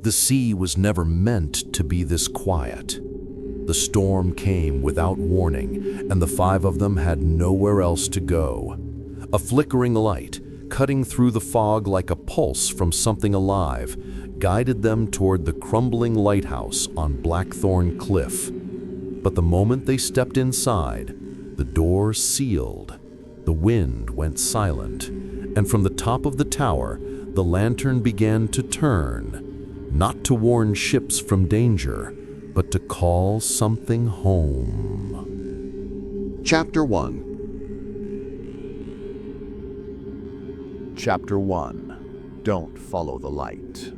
The sea was never meant to be this quiet. The storm came without warning, and the five of them had nowhere else to go. A flickering light, cutting through the fog like a pulse from something alive, guided them toward the crumbling lighthouse on Blackthorn Cliff. But the moment they stepped inside, the door sealed, the wind went silent, and from the top of the tower, the lantern began to turn, not to warn ships from danger, but to call something home. Chapter 1. Chapter 1. Don't follow the light.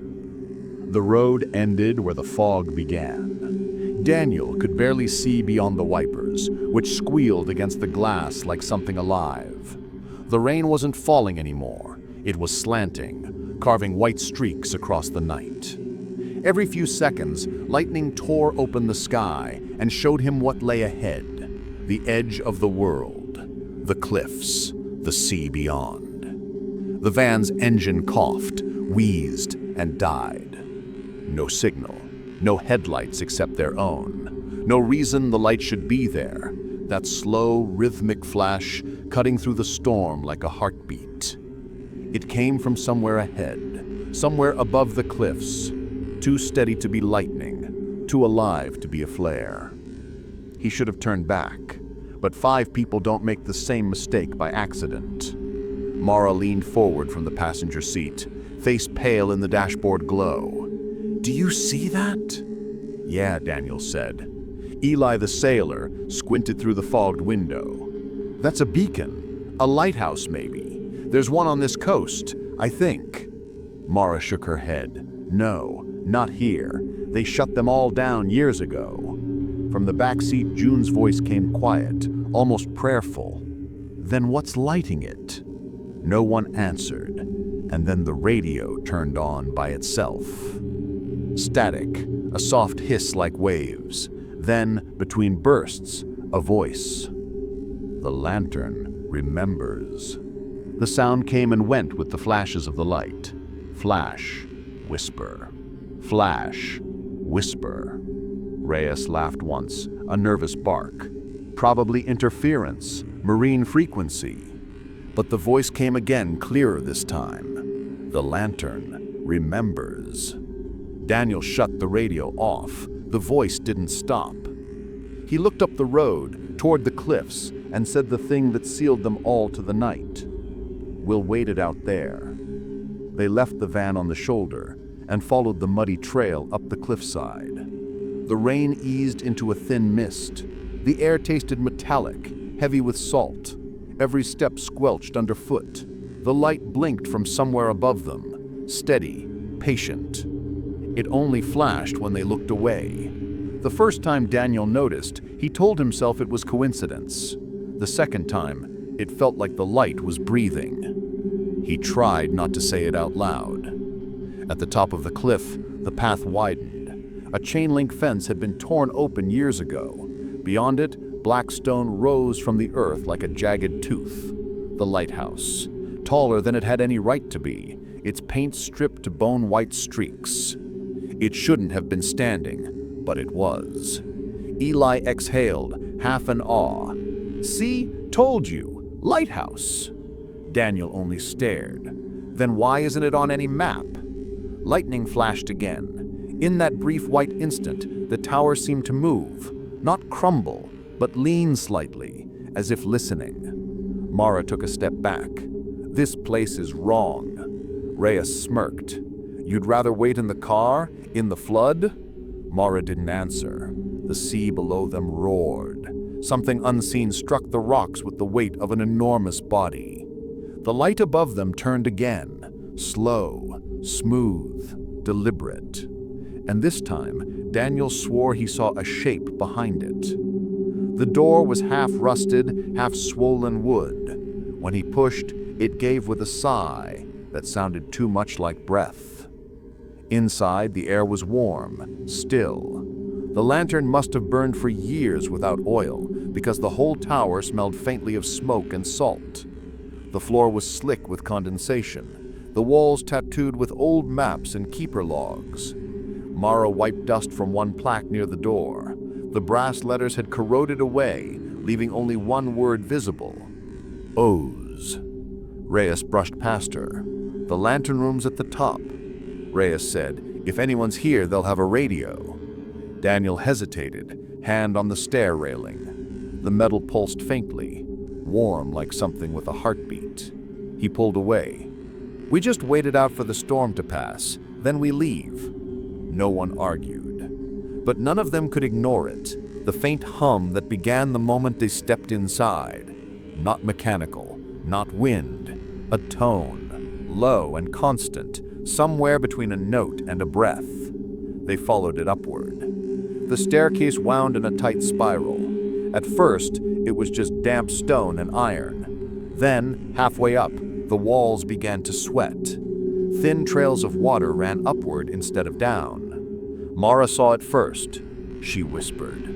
The road ended where the fog began. Daniel could barely see beyond the wipers, which squealed against the glass like something alive. The rain wasn't falling anymore. It was slanting, carving white streaks across the night. Every few seconds, lightning tore open the sky and showed him what lay ahead, the edge of the world, the cliffs, the sea beyond. The van's engine coughed, wheezed, and died. No signal, no headlights except their own. No reason the light should be there, that slow, rhythmic flash cutting through the storm like a heartbeat. It came from somewhere ahead, somewhere above the cliffs, too steady to be lightning, too alive to be a flare. He should have turned back, but 5 people don't make the same mistake by accident. Mara leaned forward from the passenger seat, face pale in the dashboard glow. "Do you see that?" "Yeah," Daniel said. Eli the sailor squinted through the fogged window. "That's a beacon, a lighthouse maybe. There's one on this coast, I think." Mara shook her head. "No, not here. They shut them all down years ago." From the back seat, June's voice came quiet, almost prayerful. "Then what's lighting it?" No one answered, and then the radio turned on by itself. Static, a soft hiss like waves. Then, between bursts, a voice. "The lantern remembers." The sound came and went with the flashes of the light. Flash, whisper. Flash, whisper. Reyes laughed once, a nervous bark. Probably interference, marine frequency. But the voice came again, clearer this time. "The lantern remembers." Daniel shut the radio off. The voice didn't stop. He looked up the road, toward the cliffs, and said the thing that sealed them all to the night. "We'll wait it out there." They left the van on the shoulder and followed the muddy trail up the cliffside. The rain eased into a thin mist. The air tasted metallic, heavy with salt. Every step squelched underfoot. The light blinked from somewhere above them, steady, patient. It only flashed when they looked away. The first time Daniel noticed, he told himself it was coincidence. The second time, it felt like the light was breathing. He tried not to say it out loud. At the top of the cliff, the path widened. A chain-link fence had been torn open years ago. Beyond it, black stone rose from the earth like a jagged tooth. The lighthouse, taller than it had any right to be, its paint stripped to bone-white streaks. It shouldn't have been standing, but it was. Eli exhaled, half in awe. "See? Told you! Lighthouse!" Daniel only stared. "Then why isn't it on any map?" Lightning flashed again. In that brief white instant, the tower seemed to move, not crumble, but lean slightly, as if listening. Mara took a step back. "This place is wrong." Reyes smirked. "You'd rather wait in the car? In the flood?" Mara didn't answer. The sea below them roared. Something unseen struck the rocks with the weight of an enormous body. The light above them turned again, slow, smooth, deliberate. And this time, Daniel swore he saw a shape behind it. The door was half rusted, half swollen wood. When he pushed, it gave with a sigh that sounded too much like breath. Inside, the air was warm, still. The lantern must have burned for years without oil, because the whole tower smelled faintly of smoke and salt. The floor was slick with condensation, the walls tattooed with old maps and keeper logs. Mara wiped dust from one plaque near the door. The brass letters had corroded away, leaving only one word visible. O's. Reyes brushed past her. The lantern room's at the top. Reyes said, "If anyone's here, they'll have a radio." Daniel hesitated, hand on the stair railing. The metal pulsed faintly, warm like something with a heartbeat. He pulled away. "We just waited out for the storm to pass, then we leave." No one argued. But none of them could ignore it, the faint hum that began the moment they stepped inside. Not mechanical, not wind, a tone, low and constant, somewhere between a note and a breath. They followed it upward. The staircase wound in a tight spiral. At first, it was just damp stone and iron. Then, halfway up, the walls began to sweat. Thin trails of water ran upward instead of down. Mara saw it first. She whispered,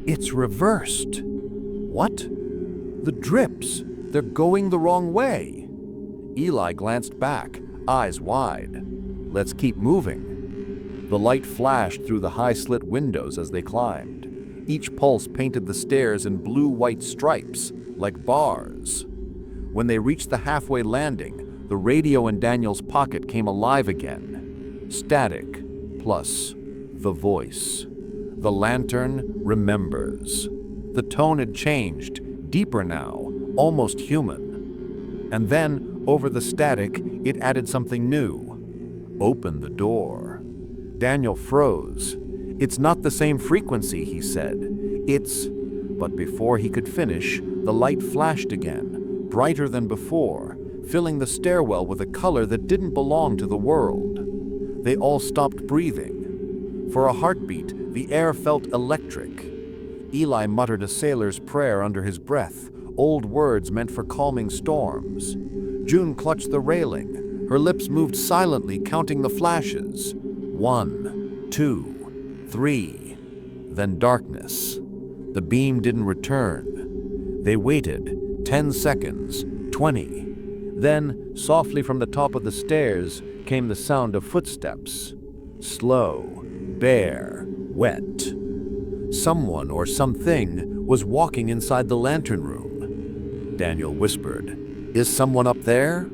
"It's reversed." "What?" "The drips. They're going the wrong way." Eli glanced back, eyes wide. "Let's keep moving." The light flashed through the high-slit windows as they climbed. Each pulse painted the stairs in blue-white stripes, like bars. When they reached the halfway landing, the radio in Daniel's pocket came alive again. Static, plus the voice. The lantern remembers. The tone had changed, deeper now, almost human. And then, over the static, it added something new. "Open the door." Daniel froze. "It's not the same frequency," he said. "It's..." But before he could finish, the light flashed again, brighter than before, filling the stairwell with a color that didn't belong to the world. They all stopped breathing. For a heartbeat, the air felt electric. Eli muttered a sailor's prayer under his breath, old words meant for calming storms. June clutched the railing. Her lips moved silently, counting the flashes. 1, 2, 3. Then darkness. The beam didn't return. They waited. 10 seconds. 20. Then, softly from the top of the stairs, came the sound of footsteps. Slow, bare, wet. Someone or something was walking inside the lantern room. Daniel whispered, "Is someone up there?"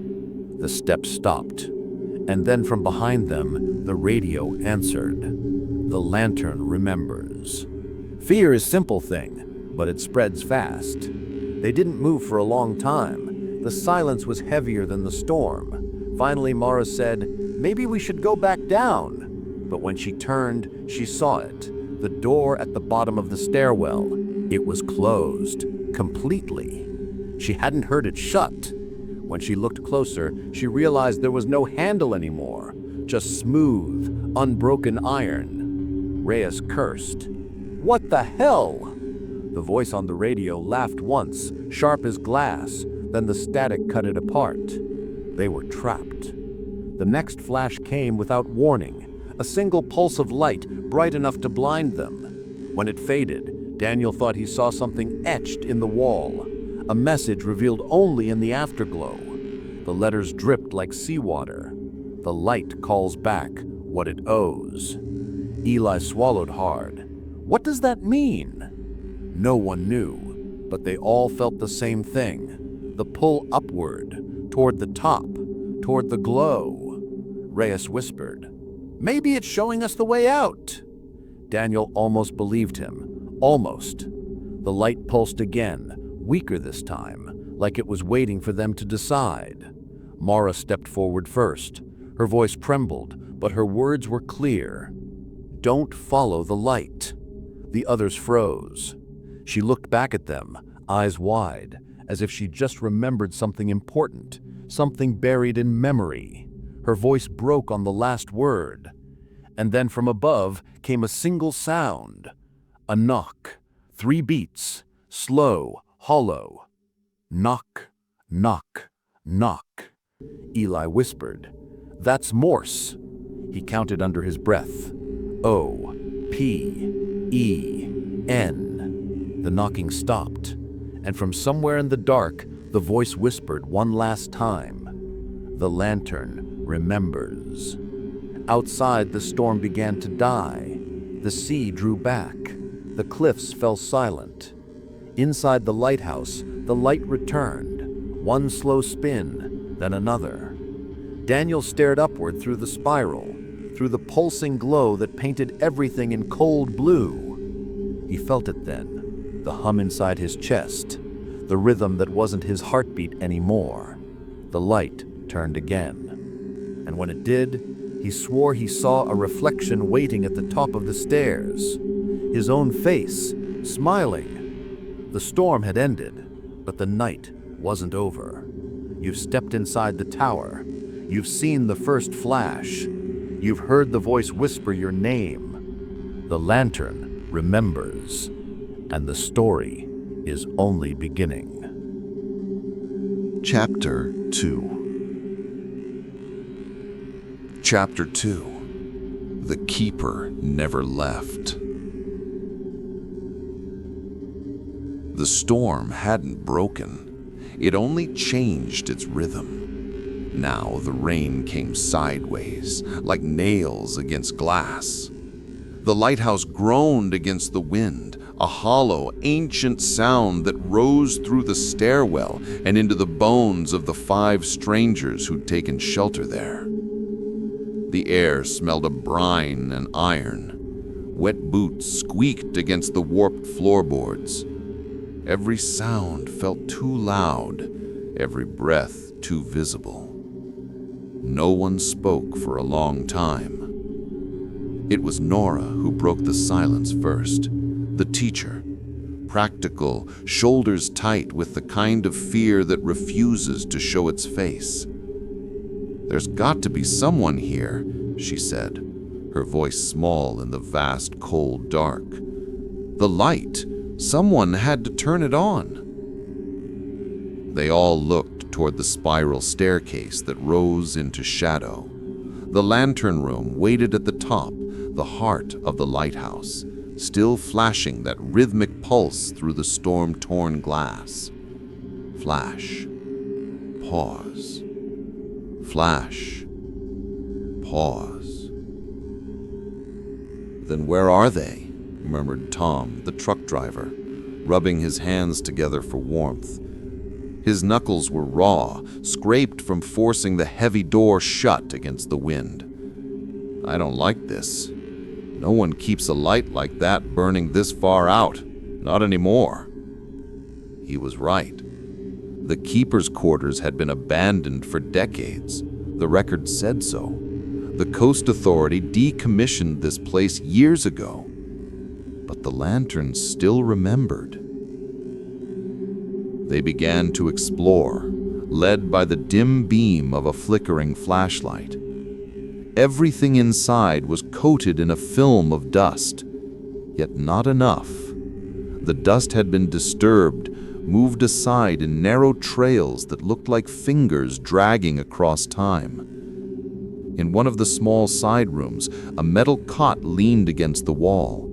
The steps stopped. And then from behind them, the radio answered. The lantern remembers. Fear is a simple thing, but it spreads fast. They didn't move for a long time. The silence was heavier than the storm. Finally, Mara said, "Maybe we should go back down." But when she turned, she saw it. The door at the bottom of the stairwell. It was closed, completely. She hadn't heard it shut. When she looked closer, she realized there was no handle anymore, just smooth, unbroken iron. Reyes cursed. "What the hell?" The voice on the radio laughed once, sharp as glass, then the static cut it apart. They were trapped. The next flash came without warning, a single pulse of light bright enough to blind them. When it faded, Daniel thought he saw something etched in the wall, a message revealed only in the afterglow. The letters dripped like seawater. The light calls back what it owes. Eli swallowed hard. What does that mean? No one knew, but they all felt the same thing. The pull upward, toward the top, toward the glow. Reyes whispered, "Maybe it's showing us the way out." Daniel almost believed him. Almost. The light pulsed again, weaker this time, like it was waiting for them to decide. Mara stepped forward first. Her voice trembled, but her words were clear. "Don't follow the light." The others froze. She looked back at them, eyes wide, as if she just remembered something important, something buried in memory. Her voice broke on the last word. And then from above came a single sound. A knock. 3 beats. Slow, hollow. Knock, knock, knock. Eli whispered, "That's Morse." He counted under his breath. O-P-E-N. The knocking stopped, and from somewhere in the dark, the voice whispered one last time. The lantern remembers. Outside, the storm began to die. The sea drew back. The cliffs fell silent. Inside the lighthouse, the light returned. One slow spin, then another. Daniel stared upward through the spiral, through the pulsing glow that painted everything in cold blue. He felt it then, the hum inside his chest, the rhythm that wasn't his heartbeat anymore. The light turned again. And when it did, he swore he saw a reflection waiting at the top of the stairs. His own face, smiling. The storm had ended, but the night wasn't over. You've stepped inside the tower. You've seen the first flash. You've heard the voice whisper your name. The lantern remembers, and the story is only beginning. Chapter 2. Chapter 2. The Keeper Never Left. The storm hadn't broken. It only changed its rhythm. Now the rain came sideways, like nails against glass. The lighthouse groaned against the wind, a hollow, ancient sound that rose through the stairwell and into the bones of the 5 strangers who'd taken shelter there. The air smelled of brine and iron. Wet boots squeaked against the warped floorboards. Every sound felt too loud, every breath too visible. No one spoke for a long time. It was Nora who broke the silence first, the teacher, practical, shoulders tight with the kind of fear that refuses to show its face. "There's got to be someone here," she said, her voice small in the vast, cold dark. "The light. Someone had to turn it on." They all looked toward the spiral staircase that rose into shadow. The lantern room waited at the top, the heart of the lighthouse, still flashing that rhythmic pulse through the storm-torn glass. Flash. Pause. Flash. Pause. "Then where are they?" murmured Tom, the truck driver, rubbing his hands together for warmth. His knuckles were raw, scraped from forcing the heavy door shut against the wind. "I don't like this. No one keeps a light like that burning this far out. Not anymore." He was right. The keeper's quarters had been abandoned for decades. The record said so. The Coast Authority decommissioned this place years ago. But the lanterns still remembered. They began to explore, led by the dim beam of a flickering flashlight. Everything inside was coated in a film of dust, yet not enough. The dust had been disturbed, moved aside in narrow trails that looked like fingers dragging across time. In one of the small side rooms, a metal cot leaned against the wall.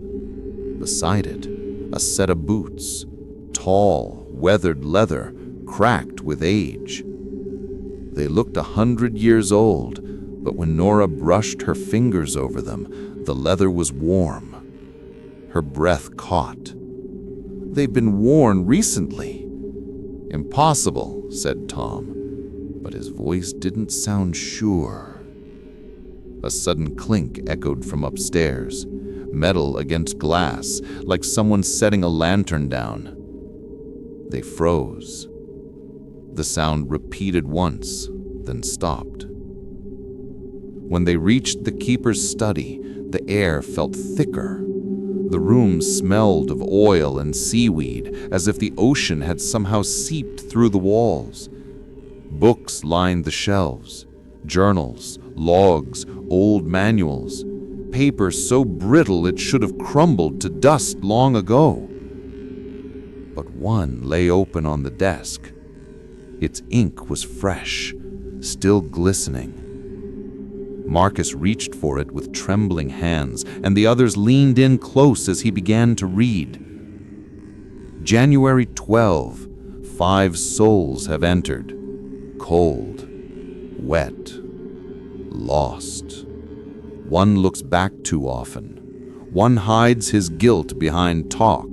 Beside it, a set of boots, tall, weathered leather, cracked with age. They looked 100 years old, but when Nora brushed her fingers over them, the leather was warm. Her breath caught. "They've been worn recently." "Impossible," said Tom, but his voice didn't sound sure. A sudden clink echoed from upstairs, metal against glass, like someone setting a lantern down. They froze. The sound repeated once, then stopped. When they reached the keeper's study, the air felt thicker. The room smelled of oil and seaweed, as if the ocean had somehow seeped through the walls. Books lined the shelves, journals, logs, old manuals, paper so brittle it should have crumbled to dust long ago. But one lay open on the desk. Its ink was fresh, still glistening. Marcus reached for it with trembling hands, and the others leaned in close as he began to read. January 12, 5 souls have entered. Cold, wet, lost. One looks back too often. One hides his guilt behind talk.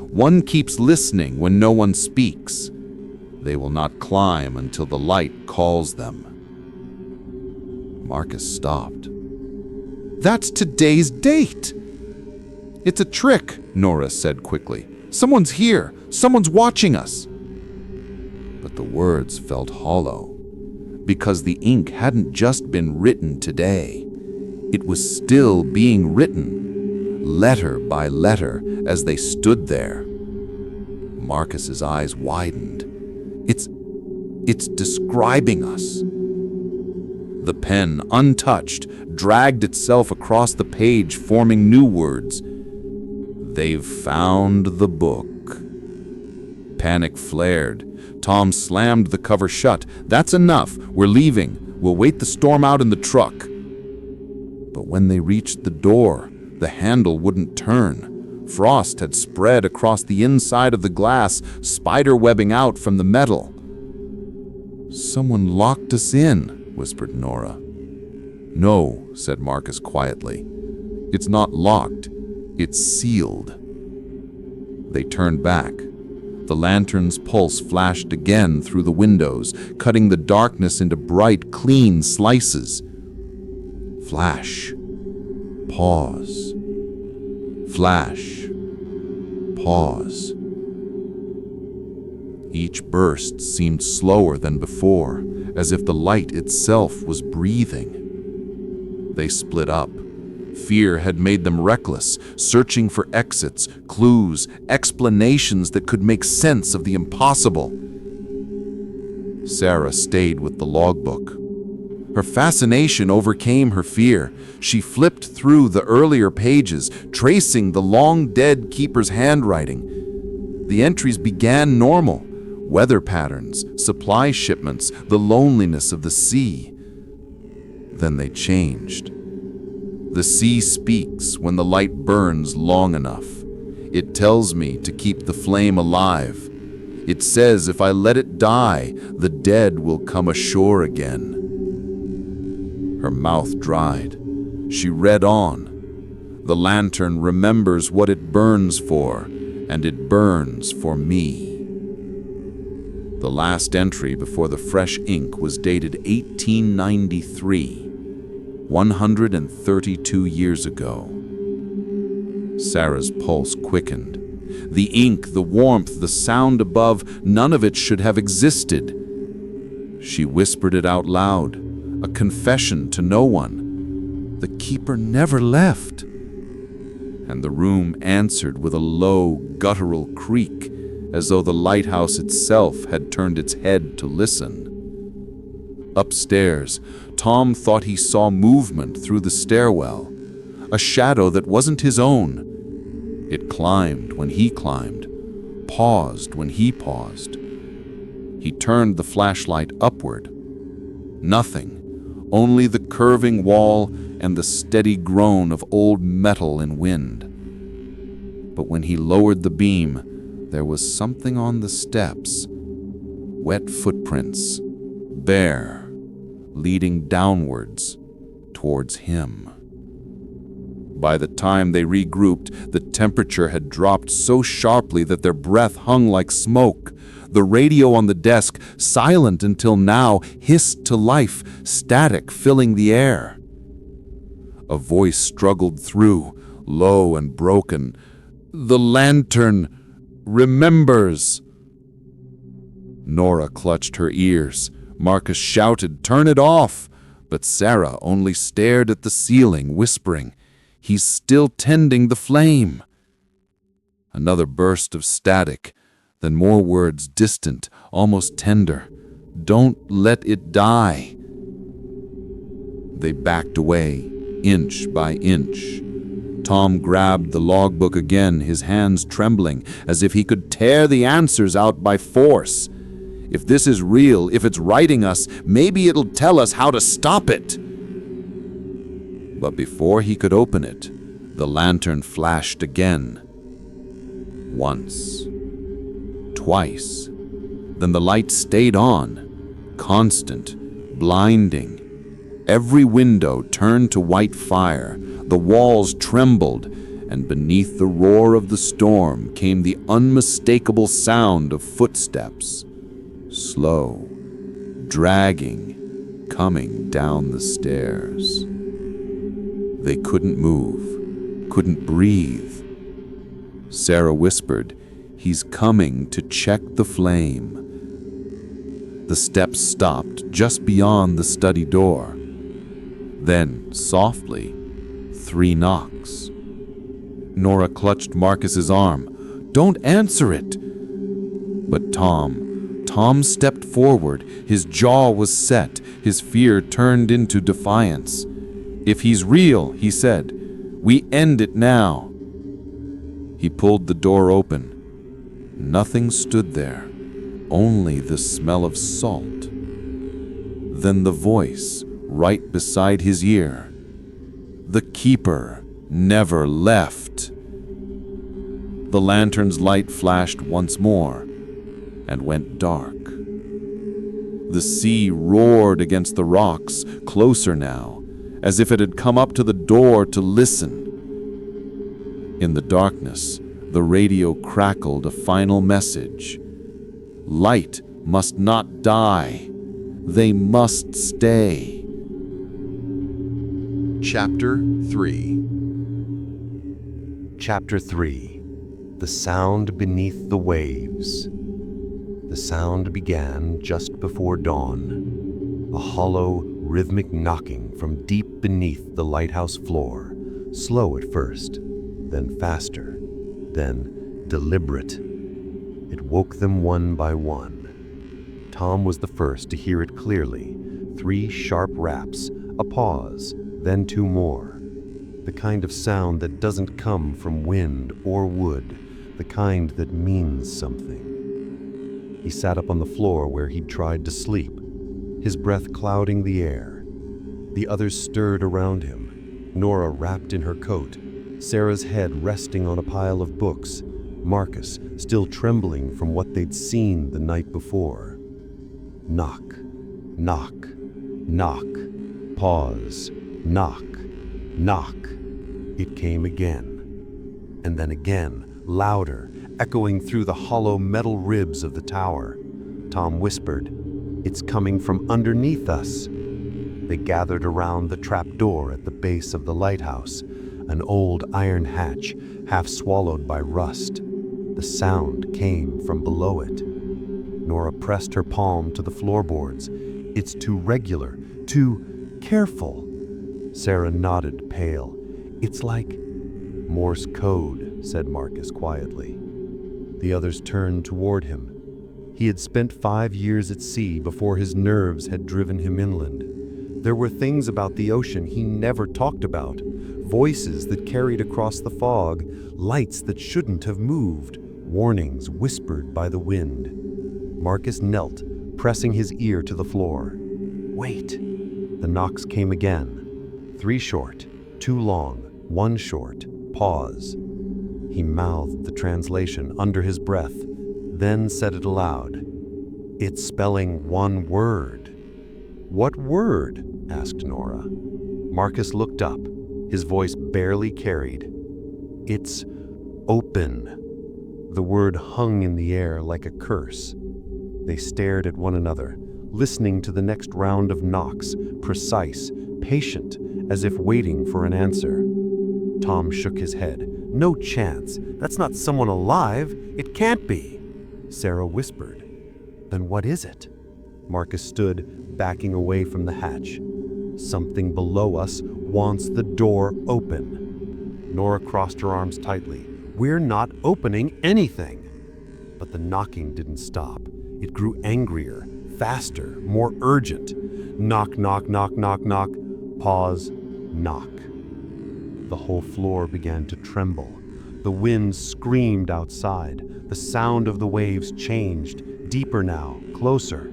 One keeps listening when no one speaks. They will not climb until the light calls them. Marcus stopped. That's today's date. It's a trick, Nora said quickly. Someone's here. Someone's watching us. But the words felt hollow, because the ink hadn't just been written today. It was still being written, letter by letter, as they stood there. Marcus's eyes widened. It's describing us. The pen, untouched, dragged itself across the page, forming new words. They've found the book. Panic flared. Tom slammed the cover shut. That's enough. We're leaving. We'll wait the storm out in the truck. But when they reached the door, the handle wouldn't turn. Frost had spread across the inside of the glass, spider-webbing out from the metal. Someone locked us in, whispered Nora. No, said Marcus quietly. It's not locked. It's sealed. They turned back. The lantern's pulse flashed again through the windows, cutting the darkness into bright, clean slices. Flash. Pause. Flash. Pause. Each burst seemed slower than before, as if the light itself was breathing. They split up. Fear had made them reckless, searching for exits, clues, explanations that could make sense of the impossible. Sarah stayed with the logbook. Her fascination overcame her fear. She flipped through the earlier pages, tracing the long-dead keeper's handwriting. The entries began normal. Weather patterns, supply shipments, the loneliness of the sea. Then they changed. The sea speaks when the light burns long enough. It tells me to keep the flame alive. It says if I let it die, the dead will come ashore again. Her mouth dried. She read on. The lantern remembers what it burns for, and it burns for me. The last entry before the fresh ink was dated 1893, 132 years ago. Sarah's pulse quickened. The ink, the warmth, the sound above, none of it should have existed. She whispered it out loud, a confession to no one. The keeper never left. And the room answered with a low, guttural creak, as though the lighthouse itself had turned its head to listen. Upstairs, Tom thought he saw movement through the stairwell, a shadow that wasn't his own. It climbed when he climbed, paused when he paused. He turned the flashlight upward. Nothing, only the curving wall and the steady groan of old metal in wind. But when he lowered the beam, there was something on the steps. Wet footprints, bare, leading downwards towards him. By the time they regrouped, the temperature had dropped so sharply that their breath hung like smoke. The radio on the desk, silent until now, hissed to life, static filling the air. A voice struggled through, low and broken. The lantern remembers. Nora clutched her ears. Marcus shouted, "Turn it off!" But Sarah only stared at the ceiling, whispering, "He's still tending the flame." Another burst of static, then more words, distant, almost tender. "Don't let it die." They backed away, inch by inch. Tom grabbed the logbook again, his hands trembling, as if he could tear the answers out by force. If this is real, if it's writing us, maybe it'll tell us how to stop it. But before he could open it, the lantern flashed again. Once. Twice. Then the light stayed on, constant, blinding. Every window turned to white fire, the walls trembled, and beneath the roar of the storm came the unmistakable sound of footsteps, slow, dragging, coming down the stairs. They couldn't move, couldn't breathe. Sarah whispered, "He's coming to check the flame." The steps stopped just beyond the study door. Then, softly, 3 knocks. Nora clutched Marcus's arm. "Don't answer it!" But Tom stepped forward. His jaw was set, his fear turned into defiance. "If he's real," he said, "we end it now." He pulled the door open. Nothing stood there, only the smell of salt. Then the voice, right beside his ear. The keeper never left. The lantern's light flashed once more and went dark. The sea roared against the rocks, closer now, as if it had come up to the door to listen. In the darkness, the radio crackled a final message. Light must not die. They must stay. Chapter 3. Chapter 3. The Sound Beneath the Waves. The sound began just before dawn. A hollow, rhythmic knocking from deep beneath the lighthouse floor, slow at first, then faster, then deliberate. It woke them one by one. Tom was the first to hear it clearly. 3 sharp raps, a pause, then 2 more. The kind of sound that doesn't come from wind or wood, the kind that means something. He sat up on the floor where he'd tried to sleep, his breath clouding the air. The others stirred around him, Nora wrapped in her coat, Sarah's head resting on a pile of books, Marcus still trembling from what they'd seen the night before. Knock, knock, knock, pause, knock, knock. It came again, and then again, louder, echoing through the hollow metal ribs of the tower. Tom whispered, "It's coming from underneath us." They gathered around the trap door at the base of the lighthouse, an old iron hatch half swallowed by rust. The sound came from below it. Nora pressed her palm to the floorboards. "It's too regular, too careful." Sarah nodded, pale. "It's like Morse code," said Marcus quietly. The others turned toward him. He had spent 5 years at sea before his nerves had driven him inland. There were things about the ocean he never talked about, voices that carried across the fog, lights that shouldn't have moved, warnings whispered by the wind. Marcus knelt, pressing his ear to the floor. "Wait." The knocks came again. 3 short, 2 long, 1 short, pause. He mouthed the translation under his breath, then said it aloud. "It's spelling 1 word." "What word?" asked Nora. Marcus looked up, his voice barely carried. "It's open." The word hung in the air like a curse. They stared at one another, listening to the next round of knocks, precise, patient, as if waiting for an answer. Tom shook his head. "No chance. That's not someone alive. It can't be." Sarah whispered. "Then what is it?" Marcus stood, backing away from the hatch. "Something below us wants the door open." Nora crossed her arms tightly. "We're not opening anything." But the knocking didn't stop. It grew angrier, faster, more urgent. Knock, knock, knock, knock, knock. Pause, knock. The whole floor began to tremble. The wind screamed outside. The sound of the waves changed, deeper now, closer.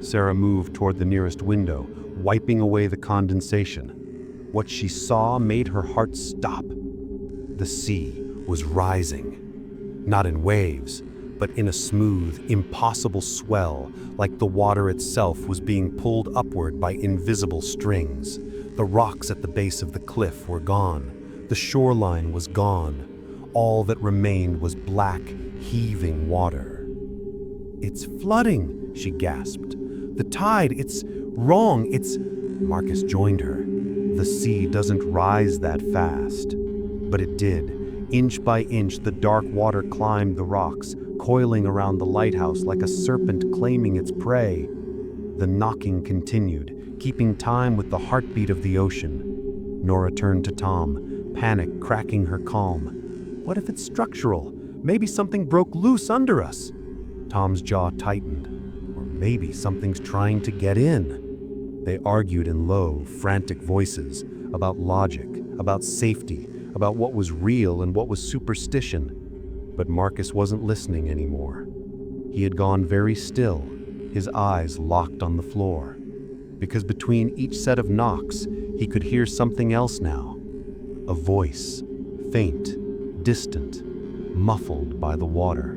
Sarah moved toward the nearest window, wiping away the condensation. What she saw made her heart stop. The sea was rising. Not in waves, but in a smooth, impossible swell, like the water itself was being pulled upward by invisible strings. The rocks at the base of the cliff were gone. The shoreline was gone. All that remained was black, heaving water. "It's flooding," she gasped. "The tide, it's wrong, it's—" Marcus joined her. "The sea doesn't rise that fast." But it did. Inch by inch, the dark water climbed the rocks, coiling around the lighthouse like a serpent claiming its prey. The knocking continued, keeping time with the heartbeat of the ocean. Nora turned to Tom, panic cracking her calm. "What if it's structural? Maybe something broke loose under us." Tom's jaw tightened. "Or maybe something's trying to get in." They argued in low, frantic voices about logic, about safety, about what was real and what was superstition. But Marcus wasn't listening anymore. He had gone very still, his eyes locked on the floor. Because between each set of knocks, he could hear something else now. A voice, faint, distant, muffled by the water.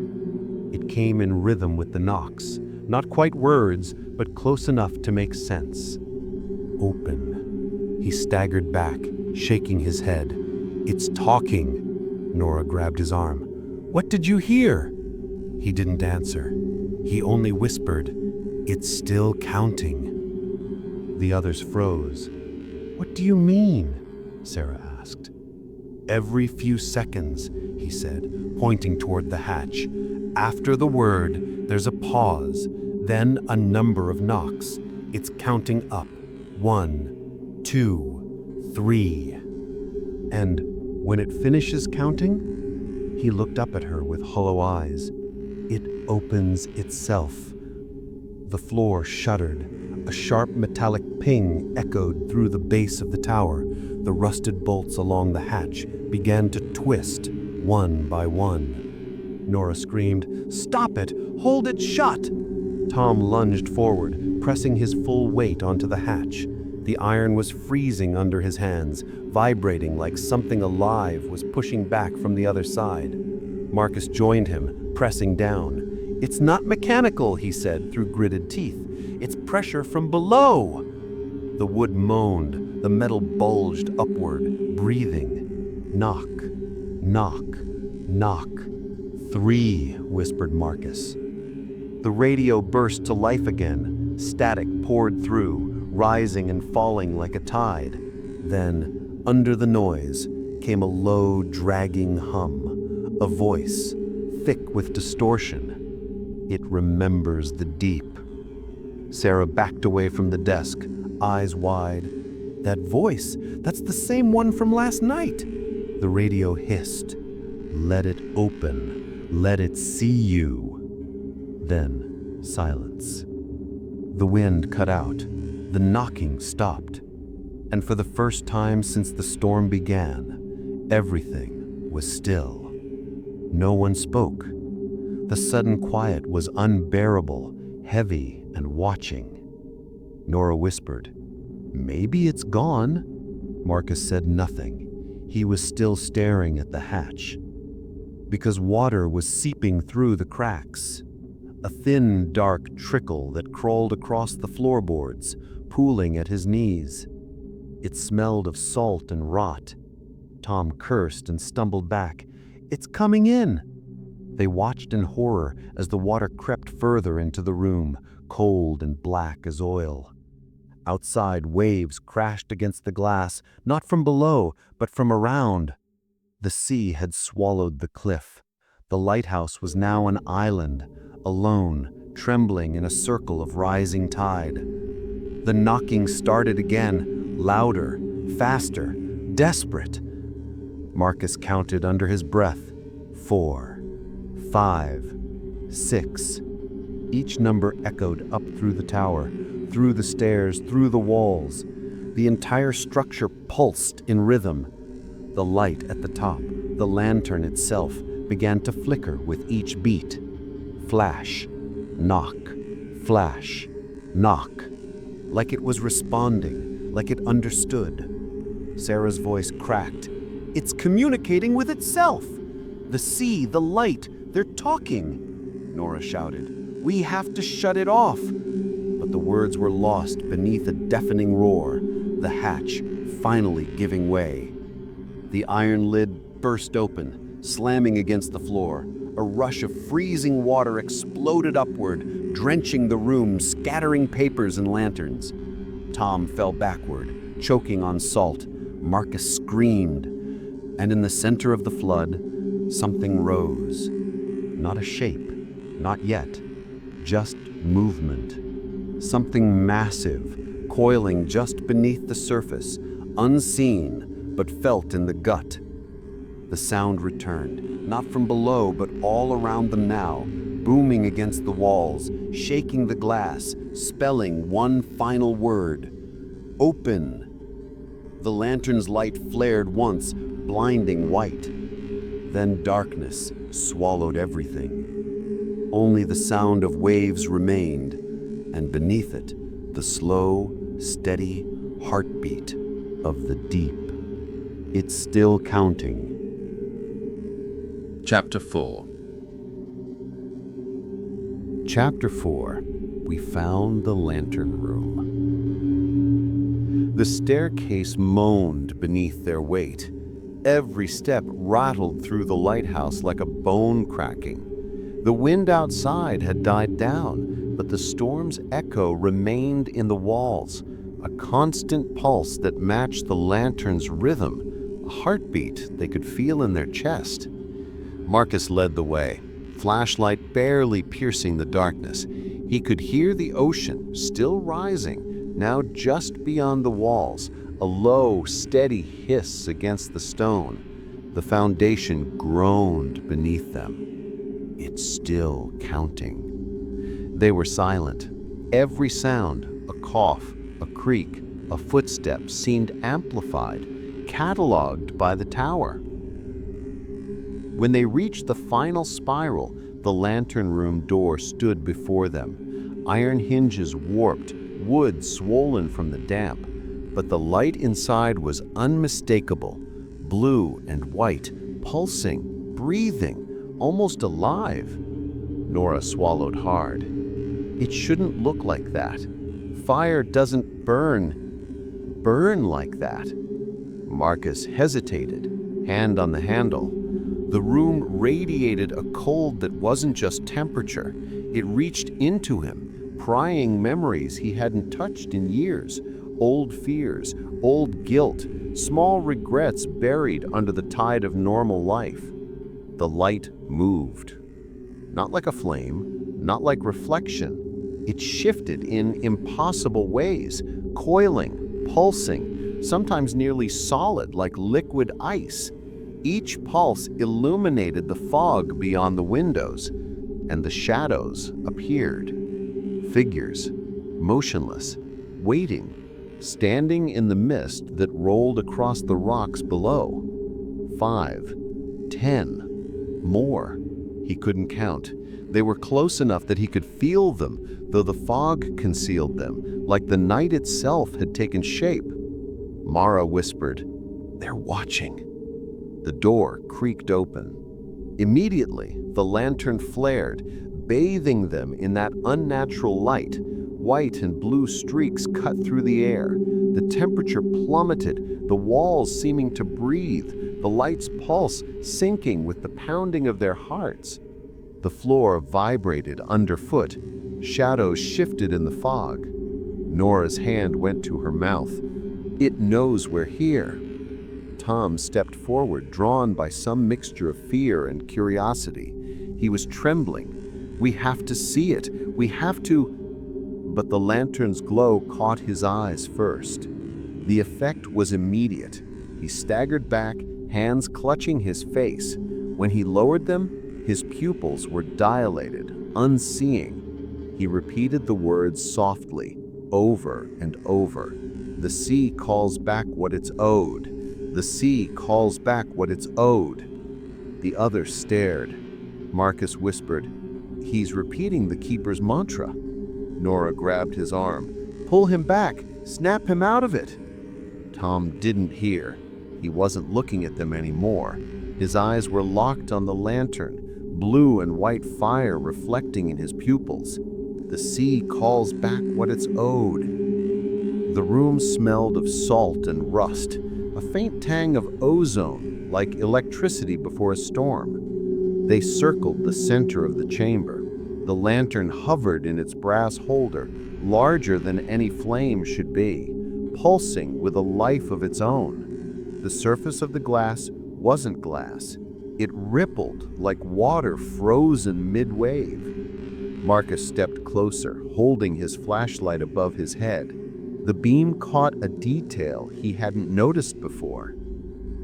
It came in rhythm with the knocks, not quite words, but close enough to make sense. "Open." He staggered back, shaking his head. "It's talking." Nora grabbed his arm. "What did you hear?" He didn't answer. He only whispered, "It's still counting." The others froze. "What do you mean?" Sarah asked. "Every few seconds," he said, pointing toward the hatch. "After the word, there's a pause, then a number of knocks. It's counting up. 1, 2, 3. And when it finishes counting," he looked up at her with hollow eyes, "it opens itself." The floor shuddered. A sharp metallic ping echoed through the base of the tower. The rusted bolts along the hatch began to twist, one by one. Nora screamed, "Stop it! Hold it shut!" Tom lunged forward, pressing his full weight onto the hatch. The iron was freezing under his hands, vibrating like something alive was pushing back from the other side. Marcus joined him, pressing down. "It's not mechanical," he said through gritted teeth. "It's pressure from below." The wood moaned, the metal bulged upward, breathing. Knock, knock, knock. 3, whispered Marcus. The radio burst to life again. Static poured through, rising and falling like a tide. Then, under the noise, came a low, dragging hum, a voice, thick with distortion. "It remembers the deep." Sarah backed away from the desk, eyes wide. "That voice, that's the same one from last night." The radio hissed. "Let it open. Let it see you." Then, silence. The wind cut out. The knocking stopped. And for the first time since the storm began, everything was still. No one spoke. The sudden quiet was unbearable, heavy and watching. Nora whispered, "Maybe it's gone." Marcus said nothing. He was still staring at the hatch. Because water was seeping through the cracks. A thin, dark trickle that crawled across the floorboards, pooling at his knees. It smelled of salt and rot. Tom cursed and stumbled back. "It's coming in!" They watched in horror as the water crept further into the room, cold and black as oil. Outside, waves crashed against the glass, not from below, but from around. The sea had swallowed the cliff. The lighthouse was now an island, alone, trembling in a circle of rising tide. The knocking started again, louder, faster, desperate. Marcus counted under his breath. 4, 5, 6. Each number echoed up through the tower, through the stairs, through the walls. The entire structure pulsed in rhythm. The light at the top, the lantern itself, began to flicker with each beat. Flash, knock, flash, knock. Like it was responding, like it understood. Sarah's voice cracked. "It's communicating with itself! The sea, the light, they're talking!" Nora shouted. "We have to shut it off!" But the words were lost beneath a deafening roar, the hatch finally giving way. The iron lid burst open, slamming against the floor. A rush of freezing water exploded upward, drenching the room, scattering papers and lanterns. Tom fell backward, choking on salt. Marcus screamed, and in the center of the flood, something rose. Not a shape, not yet, just movement. Something massive, coiling just beneath the surface, unseen but felt in the gut. The sound returned, not from below but all around them now, booming against the walls, shaking the glass, spelling one final word: open. The lantern's light flared once, blinding white. Then darkness swallowed everything. Only the sound of waves remained, and beneath it, the slow, steady heartbeat of the deep. It's still counting. Chapter 4. Chapter 4. We found the lantern room. The staircase moaned beneath their weight. Every step rattled through the lighthouse like a bone cracking. The wind outside had died down, but the storm's echo remained in the walls, a constant pulse that matched the lantern's rhythm, a heartbeat they could feel in their chest. Marcus led the way, flashlight barely piercing the darkness. He could hear the ocean, still rising, now just beyond the walls, a low, steady hiss against the stone. The foundation groaned beneath them. It's still counting. They were silent. Every sound, a cough, a creak, a footstep, seemed amplified, cataloged by the tower. When they reached the final spiral, the lantern room door stood before them. Iron hinges warped, wood swollen from the damp, but the light inside was unmistakable, blue and white, pulsing, breathing, almost alive. Nora swallowed hard. It shouldn't look like that. Fire doesn't burn like that. Marcus hesitated, hand on the handle. The room radiated a cold that wasn't just temperature. It reached into him, prying memories he hadn't touched in years, old fears, old guilt, small regrets buried under the tide of normal life. The light moved. Not like a flame, not like reflection. It shifted in impossible ways, coiling, pulsing, sometimes nearly solid like liquid ice. Each pulse illuminated the fog beyond the windows, and the shadows appeared. Figures, motionless, waiting, standing in the mist that rolled across the rocks below. 5, 10, more. He couldn't count. They were close enough that he could feel them, though the fog concealed them, like the night itself had taken shape. Mara whispered, "They're watching." The door creaked open. Immediately, the lantern flared, bathing them in that unnatural light. White and blue streaks cut through the air. The temperature plummeted, the walls seeming to breathe, the light's pulse syncing with the pounding of their hearts. The floor vibrated underfoot. Shadows shifted in the fog. Nora's hand went to her mouth. "It knows we're here." Tom stepped forward, drawn by some mixture of fear and curiosity. He was trembling. "We have to see it. We have to..." But the lantern's glow caught his eyes first. The effect was immediate. He staggered back, hands clutching his face. When he lowered them, his pupils were dilated, unseeing. He repeated the words softly, over and over. "The sea calls back what it's owed. The sea calls back what it's owed." The others stared. Marcus whispered, "He's repeating the keeper's mantra." Nora grabbed his arm. "Pull him back! Snap him out of it!" Tom didn't hear. He wasn't looking at them anymore. His eyes were locked on the lantern, blue and white fire reflecting in his pupils. The sea calls back what it's owed. The room smelled of salt and rust, a faint tang of ozone, like electricity before a storm. They circled the center of the chamber. The lantern hovered in its brass holder, larger than any flame should be, pulsing with a life of its own. The surface of the glass wasn't glass. It rippled like water frozen mid-wave. Marcus stepped closer, holding his flashlight above his head. The beam caught a detail he hadn't noticed before.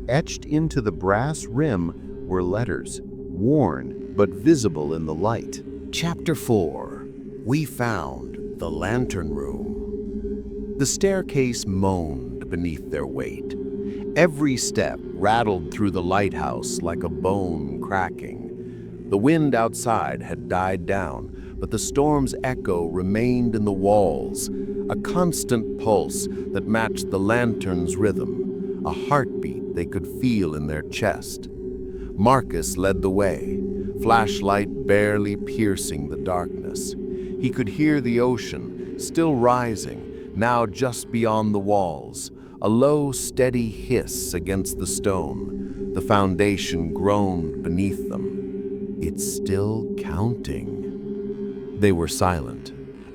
Etched into the brass rim were letters, worn but visible in the light. Chapter 4. We found the lantern room. The staircase moaned beneath their weight. Every step rattled through the lighthouse like a bone cracking. The wind outside had died down, but the storm's echo remained in the walls, a constant pulse that matched the lantern's rhythm, a heartbeat they could feel in their chest. Marcus led the way, flashlight barely piercing the darkness. He could hear the ocean, still rising, now just beyond the walls, a low, steady hiss against the stone. The foundation groaned beneath them. It's still counting. They were silent.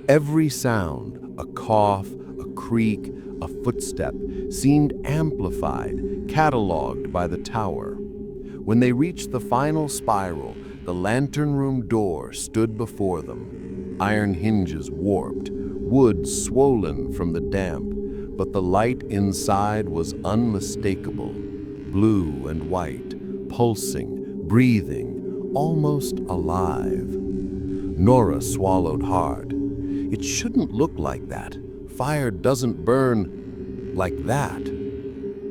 Every sound, a cough, a creak, a footstep, seemed amplified, cataloged by the tower. When they reached the final spiral, the lantern room door stood before them. Iron hinges warped, wood swollen from the damp, but the light inside was unmistakable, blue and white, pulsing, breathing, almost alive. Nora swallowed hard. It shouldn't look like that. Fire doesn't burn like that.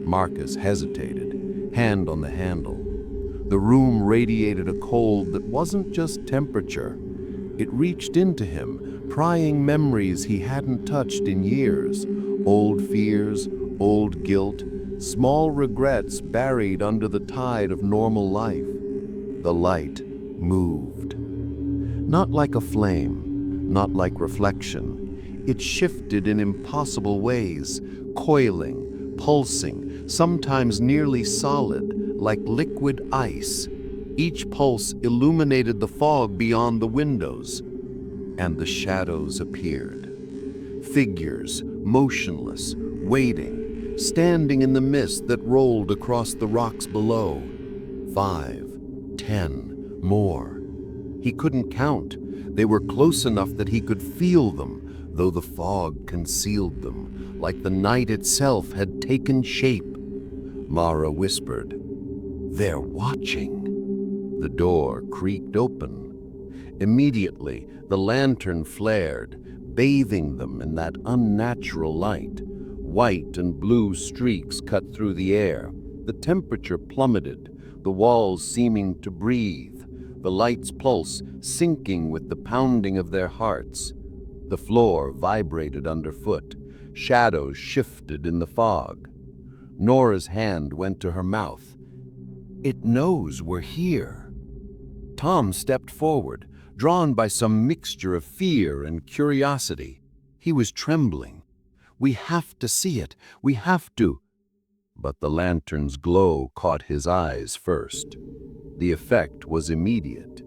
Marcus hesitated, hand on the handle. The room radiated a cold that wasn't just temperature. It reached into him, prying memories he hadn't touched in years. Old fears, old guilt, small regrets buried under the tide of normal life. The light moved. Not like a flame, not like reflection. It shifted in impossible ways, coiling, pulsing, sometimes nearly solid, like liquid ice. Each pulse illuminated the fog beyond the windows, and the shadows appeared. Figures, motionless, waiting, standing in the mist that rolled across the rocks below. 5, 10, more. He couldn't count. They were close enough that he could feel them, though the fog concealed them, like the night itself had taken shape. Mara whispered, "They're watching." The door creaked open. Immediately, the lantern flared, bathing them in that unnatural light. White and blue streaks cut through the air. The temperature plummeted, the walls seeming to breathe, the light's pulse syncing with the pounding of their hearts. The floor vibrated underfoot. Shadows shifted in the fog. Nora's hand went to her mouth. "It knows we're here." Tom stepped forward, drawn by some mixture of fear and curiosity. He was trembling. "We have to see it. We have to." But the lantern's glow caught his eyes first. The effect was immediate.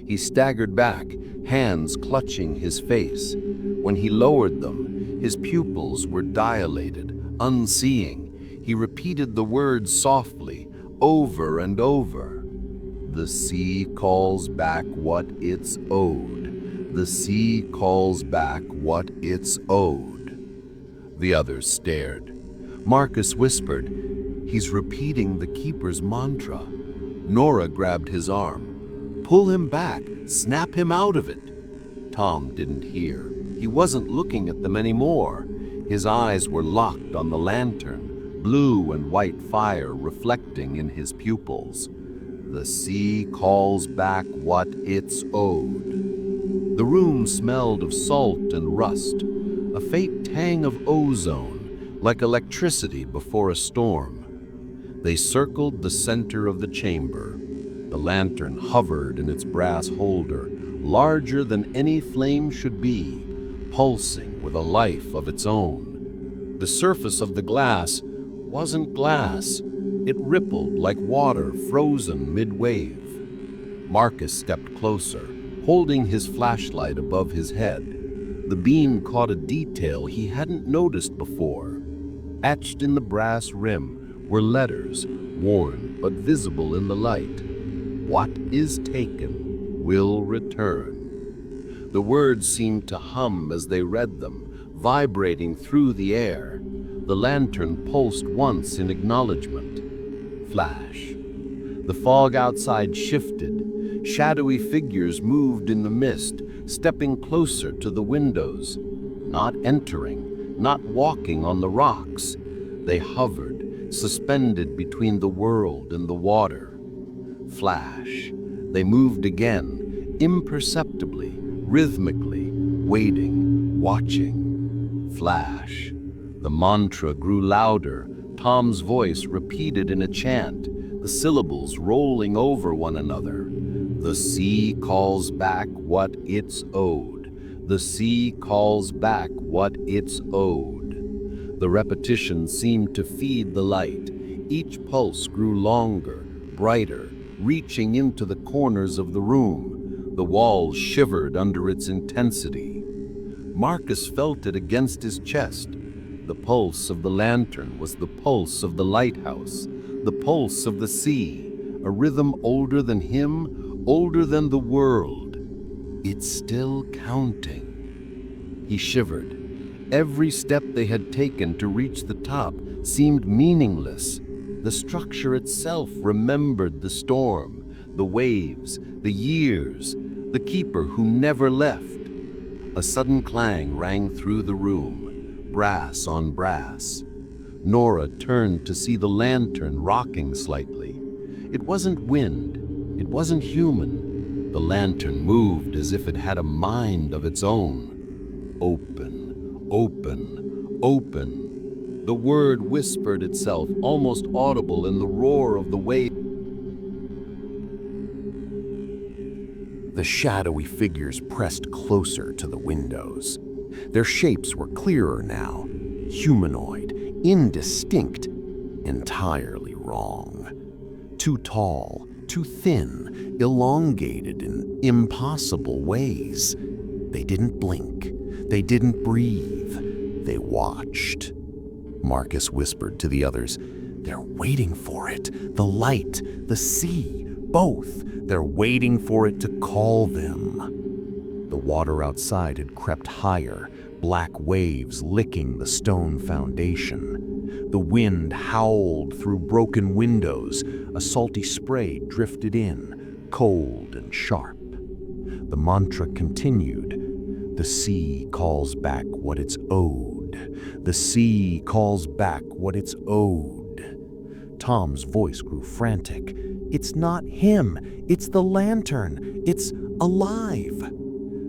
He staggered back, hands clutching his face. When he lowered them, his pupils were dilated, unseeing. He repeated the words softly, over and over. "The sea calls back what it's owed. The sea calls back what it's owed." The others stared. Marcus whispered, "He's repeating the keeper's mantra." Nora grabbed his arm. "Pull him back, snap him out of it." Tom didn't hear. He wasn't looking at them anymore. His eyes were locked on the lantern, blue and white fire reflecting in his pupils. The sea calls back what it's owed. The room smelled of salt and rust, a faint tang of ozone, like electricity before a storm. They circled the center of the chamber. The lantern hovered in its brass holder, larger than any flame should be, pulsing with a life of its own. The surface of the glass wasn't glass. It rippled like water frozen mid-wave. Marcus stepped closer, holding his flashlight above his head. The beam caught a detail he hadn't noticed before. Etched in the brass rim were letters, worn but visible in the light. "What is taken will return." The words seemed to hum as they read them, vibrating through the air. The lantern pulsed once in acknowledgement. Flash. The fog outside shifted. Shadowy figures moved in the mist, stepping closer to the windows. Not entering, not walking on the rocks. They hovered, suspended between the world and the water. Flash. They moved again, imperceptibly, rhythmically, waiting, watching. Flash. The mantra grew louder, Tom's voice repeated in a chant, the syllables rolling over one another. The sea calls back what it's owed. The sea calls back what it's owed. The repetition seemed to feed the light. Each pulse grew longer, brighter, reaching into the corners of the room. The walls shivered under its intensity. Marcus felt it against his chest. The pulse of the lantern was the pulse of the lighthouse, the pulse of the sea, a rhythm older than him, older than the world. It's still counting. He shivered. Every step they had taken to reach the top seemed meaningless. The structure itself remembered the storm, the waves, the years, the keeper who never left. A sudden clang rang through the room, brass on brass. Nora turned to see the lantern rocking slightly. It wasn't wind, it wasn't human. The lantern moved as if it had a mind of its own. Open, open, open. The word whispered itself, almost audible in the roar of the wave. The shadowy figures pressed closer to the windows. Their shapes were clearer now, humanoid, indistinct, entirely wrong. Too tall, too thin, elongated in impossible ways. They didn't blink, they didn't breathe, they watched. Marcus whispered to the others, "They're waiting for it, the light, the sea, both. They're waiting for it to call them." The water outside had crept higher, black waves licking the stone foundation. The wind howled through broken windows, a salty spray drifted in, cold and sharp. The mantra continued, "The sea calls back what it's owed. The sea calls back what it's owed." Tom's voice grew frantic. "It's not him, it's the lantern, it's alive."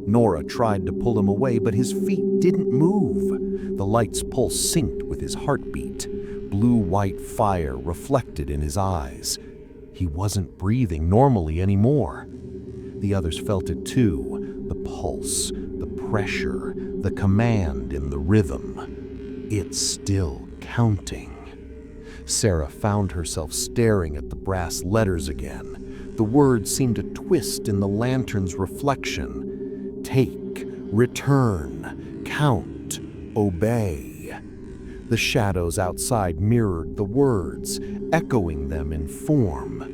Nora tried to pull him away, but his feet didn't move. The light's pulse synced with his heartbeat. Blue-white fire reflected in his eyes. He wasn't breathing normally anymore. The others felt it too, the pulse, the pressure, the command in the rhythm. It's still counting. Sarah found herself staring at the brass letters again. The words seemed to twist in the lantern's reflection. Take, return, count, obey. The shadows outside mirrored the words, echoing them in form.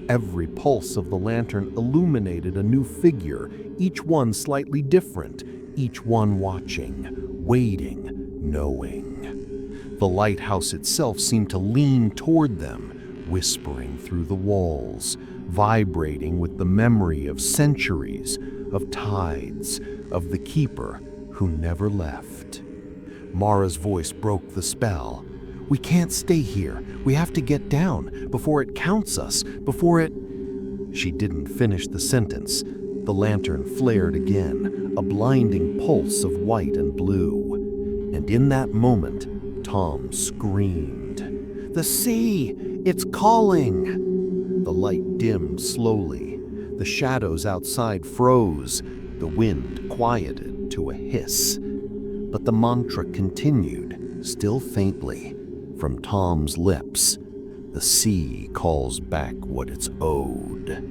Every pulse of the lantern illuminated a new figure, each one slightly different, each one watching, waiting, knowing. The lighthouse itself seemed to lean toward them, whispering through the walls, vibrating with the memory of centuries, of tides, of the keeper who never left. Mara's voice broke the spell. "We can't stay here. We have to get down before it counts us, before it—" She didn't finish the sentence. The lantern flared again, a blinding pulse of white and blue. And in that moment, Tom screamed, "The sea! It's calling!" The light dimmed slowly. The shadows outside froze. The wind quieted to a hiss. But the mantra continued, still faintly, from Tom's lips. The sea calls back what it's owed.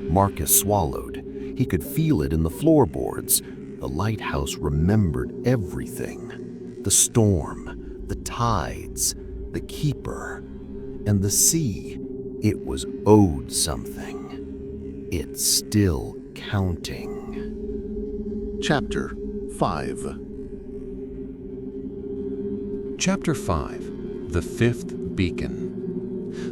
Marcus swallowed. He could feel it in the floorboards. The lighthouse remembered everything. The storm, the tides, the keeper, and the sea. It was owed something. It's still counting. Chapter 5. Chapter 5. The Fifth Beacon.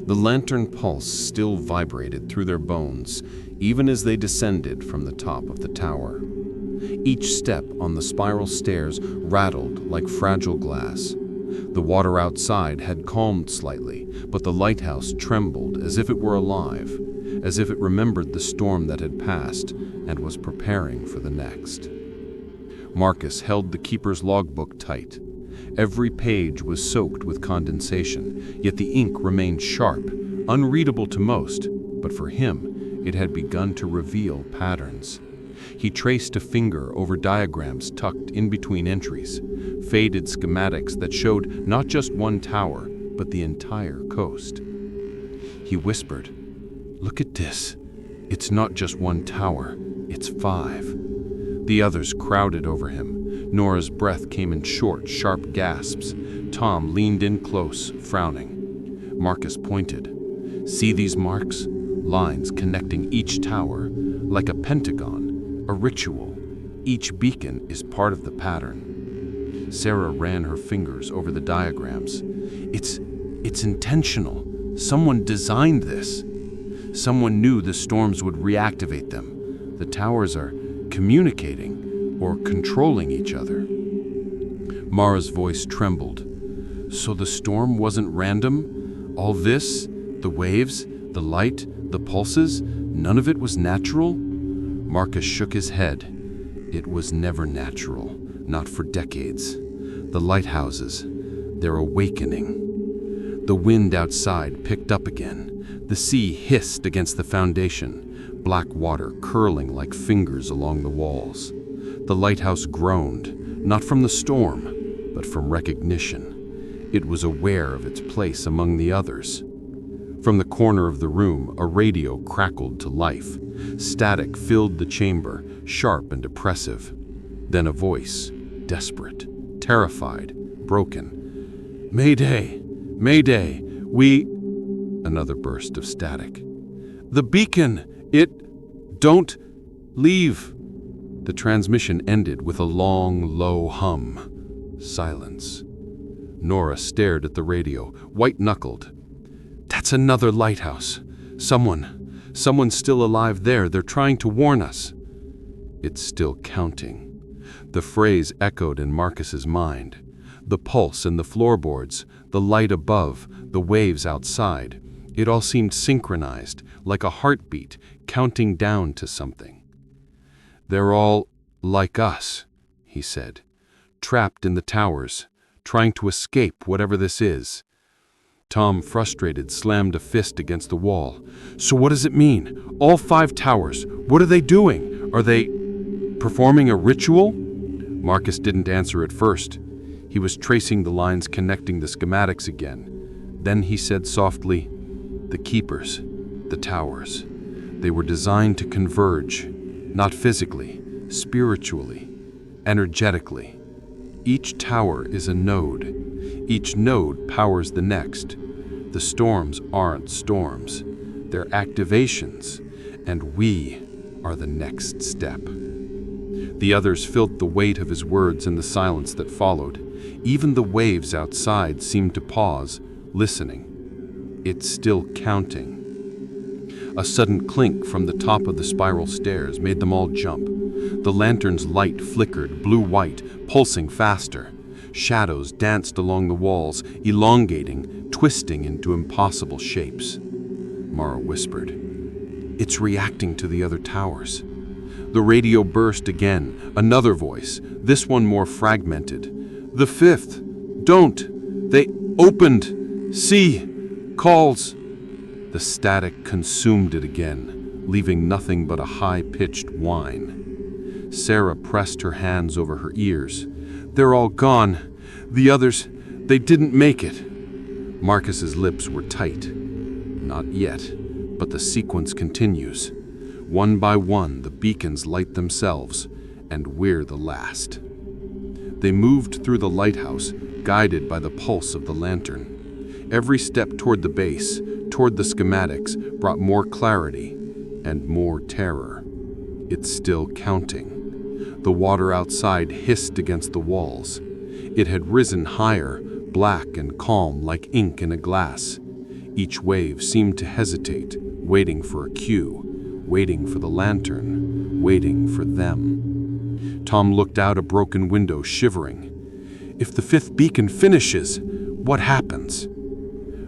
The lantern pulse still vibrated through their bones, even as they descended from the top of the tower. Each step on the spiral stairs rattled like fragile glass. The water outside had calmed slightly, but the lighthouse trembled as if it were alive, as if it remembered the storm that had passed and was preparing for the next. Marcus held the keeper's logbook tight. Every page was soaked with condensation, yet the ink remained sharp, unreadable to most, but for him, it had begun to reveal patterns. He traced a finger over diagrams tucked in between entries, faded schematics that showed not just one tower, but the entire coast. He whispered, "Look at this. It's not just one tower, it's 5. The others crowded over him. Nora's breath came in short, sharp gasps. Tom leaned in close, frowning. Marcus pointed. "See these marks? Lines connecting each tower, like a pentagon, a ritual. Each beacon is part of the pattern." Sarah ran her fingers over the diagrams. It's intentional. Someone designed this. Someone knew the storms would reactivate them. The towers are communicating or controlling each other. Mara's voice trembled. So the storm wasn't random? All this, the waves, the light, the pulses, none of it was natural? Marcus shook his head. It was never natural, not for decades. The lighthouses, they're awakening. The wind outside picked up again. The sea hissed against the foundation, black water curling like fingers along the walls. The lighthouse groaned, not from the storm, but from recognition. It was aware of its place among the others. From the corner of the room, a radio crackled to life. Static filled the chamber, sharp and oppressive. Then a voice, desperate, terrified, broken. "Mayday! Mayday! We—" Another burst of static. "The beacon! Don't leave!" The transmission ended with a long, low hum. Silence. Nora stared at the radio, white-knuckled. "That's another lighthouse. Someone's still alive there. They're trying to warn us." "It's still counting." The phrase echoed in Marcus's mind. The pulse in the floorboards, the light above, the waves outside. It all seemed synchronized, like a heartbeat, counting down to something. "They're all like us," he said, "trapped in the towers, trying to escape whatever this is." Tom, frustrated, slammed a fist against the wall. "So what does it mean? All 5 towers, what are they doing? Are they performing a ritual?" Marcus didn't answer at first. He was tracing the lines connecting the schematics again. Then he said softly, "The keepers, the towers, they were designed to converge, not physically, spiritually, energetically. Each tower is a node. Each node powers the next. The storms aren't storms. They're activations, and we are the next step." The others felt the weight of his words in the silence that followed. Even the waves outside seemed to pause, listening. It's still counting. A sudden clink from the top of the spiral stairs made them all jump. The lantern's light flickered, blue-white, pulsing faster. Shadows danced along the walls, elongating, twisting into impossible shapes. Mara whispered, "It's reacting to the other towers." The radio burst again, another voice, this one more fragmented. "The 5th! Don't! They opened! See! Calls!" The static consumed it again, leaving nothing but a high-pitched whine. Sarah pressed her hands over her ears. "They're all gone. The others, they didn't make it." Marcus's lips were tight. Not yet, but the sequence continues. One by one, the beacons light themselves, and we're the last. They moved through the lighthouse, guided by the pulse of the lantern. Every step toward the base, toward the schematics, brought more clarity and more terror. It's still counting. The water outside hissed against the walls. It had risen higher, black and calm like ink in a glass. Each wave seemed to hesitate, waiting for a cue, waiting for the lantern, waiting for them. Tom looked out a broken window, shivering. If the fifth beacon finishes, what happens?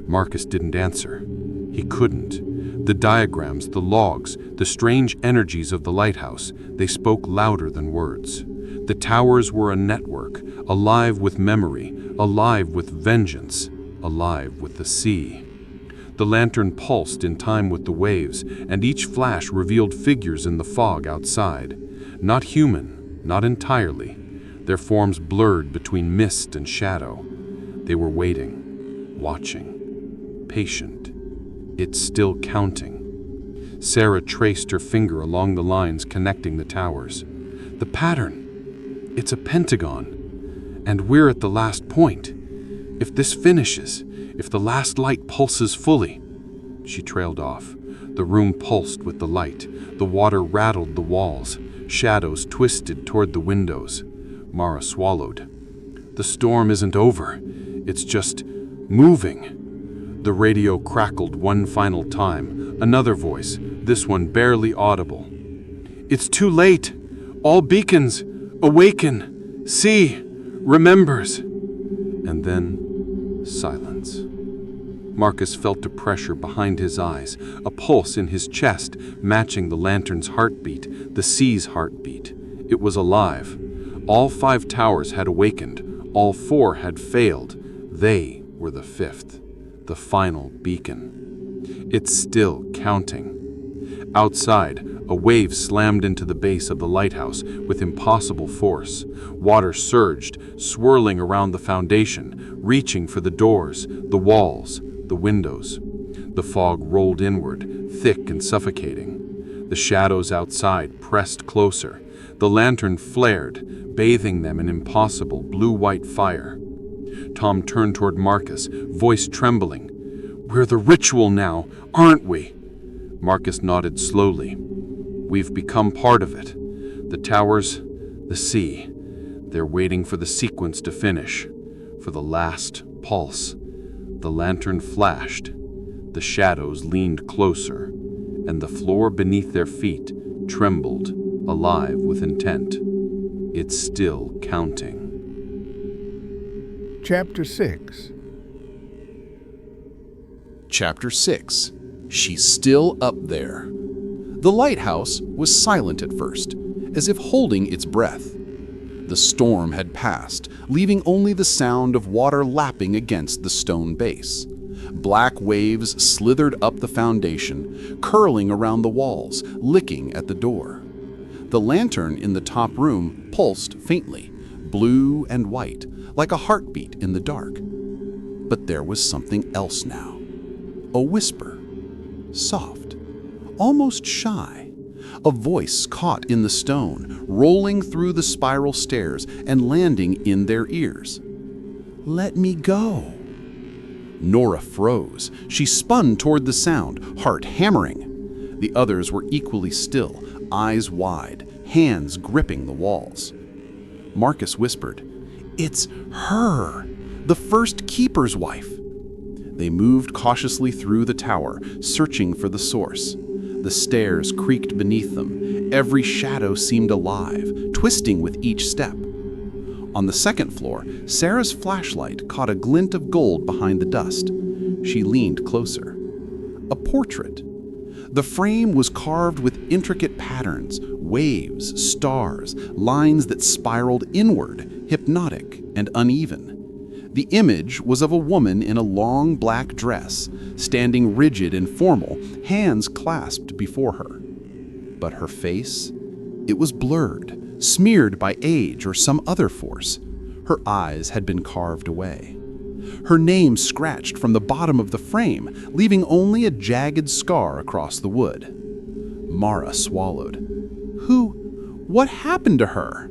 Marcus didn't answer. He couldn't. The diagrams, the logs, the strange energies of the lighthouse, they spoke louder than words. The towers were a network, alive with memory, alive with vengeance, alive with the sea. The lantern pulsed in time with the waves, and each flash revealed figures in the fog outside. Not human, not entirely. Their forms blurred between mist and shadow. They were waiting, watching, patient. It's still counting. Sarah traced her finger along the lines connecting the towers. The pattern. It's a pentagon. And we're at the last point. If this finishes, if the last light pulses fully. She trailed off. The room pulsed with the light. The water rattled the walls. Shadows twisted toward the windows. Mara swallowed. The storm isn't over. It's just moving. The radio crackled one final time. Another voice, this one barely audible. It's too late. All beacons, awaken. See, remembers. And then silence. Marcus felt a pressure behind his eyes, a pulse in his chest, matching the lantern's heartbeat, the sea's heartbeat. It was alive. All 5 towers had awakened. All 4 had failed. They were the 5th, the final beacon. It's still counting. Outside, a wave slammed into the base of the lighthouse with impossible force. Water surged, swirling around the foundation, reaching for the doors, the walls, the windows. The fog rolled inward, thick and suffocating. The shadows outside pressed closer. The lantern flared, bathing them in impossible blue-white fire. Tom turned toward Marcus, voice trembling. We're the ritual now, aren't we? Marcus nodded slowly. We've become part of it. The towers, the sea. They're waiting for the sequence to finish, for the last pulse. The lantern flashed. The shadows leaned closer, and the floor beneath their feet trembled, alive with intent. It's still counting. Chapter 6. Chapter 6. She's still up there. The lighthouse was silent at first, as if holding its breath. The storm had passed, leaving only the sound of water lapping against the stone base. Black waves slithered up the foundation, curling around the walls, licking at the door. The lantern in the top room pulsed faintly, blue and white, like a heartbeat in the dark. But there was something else now. A whisper. Soft, almost shy. A voice caught in the stone, rolling through the spiral stairs and landing in their ears. Let me go. Nora froze. She spun toward the sound, heart hammering. The others were equally still, eyes wide, hands gripping the walls. Marcus whispered, It's her, the first keeper's wife. They moved cautiously through the tower, searching for the source. The stairs creaked beneath them. Every shadow seemed alive, twisting with each step. On the second floor, Sarah's flashlight caught a glint of gold behind the dust. She leaned closer. A portrait. The frame was carved with intricate patterns, waves, stars, lines that spiraled inward, hypnotic and uneven. The image was of a woman in a long black dress, standing rigid and formal, hands clasped before her. But her face, it was blurred, smeared by age or some other force. Her eyes had been carved away. Her name scratched from the bottom of the frame, leaving only a jagged scar across the wood. Mara swallowed. What happened to her?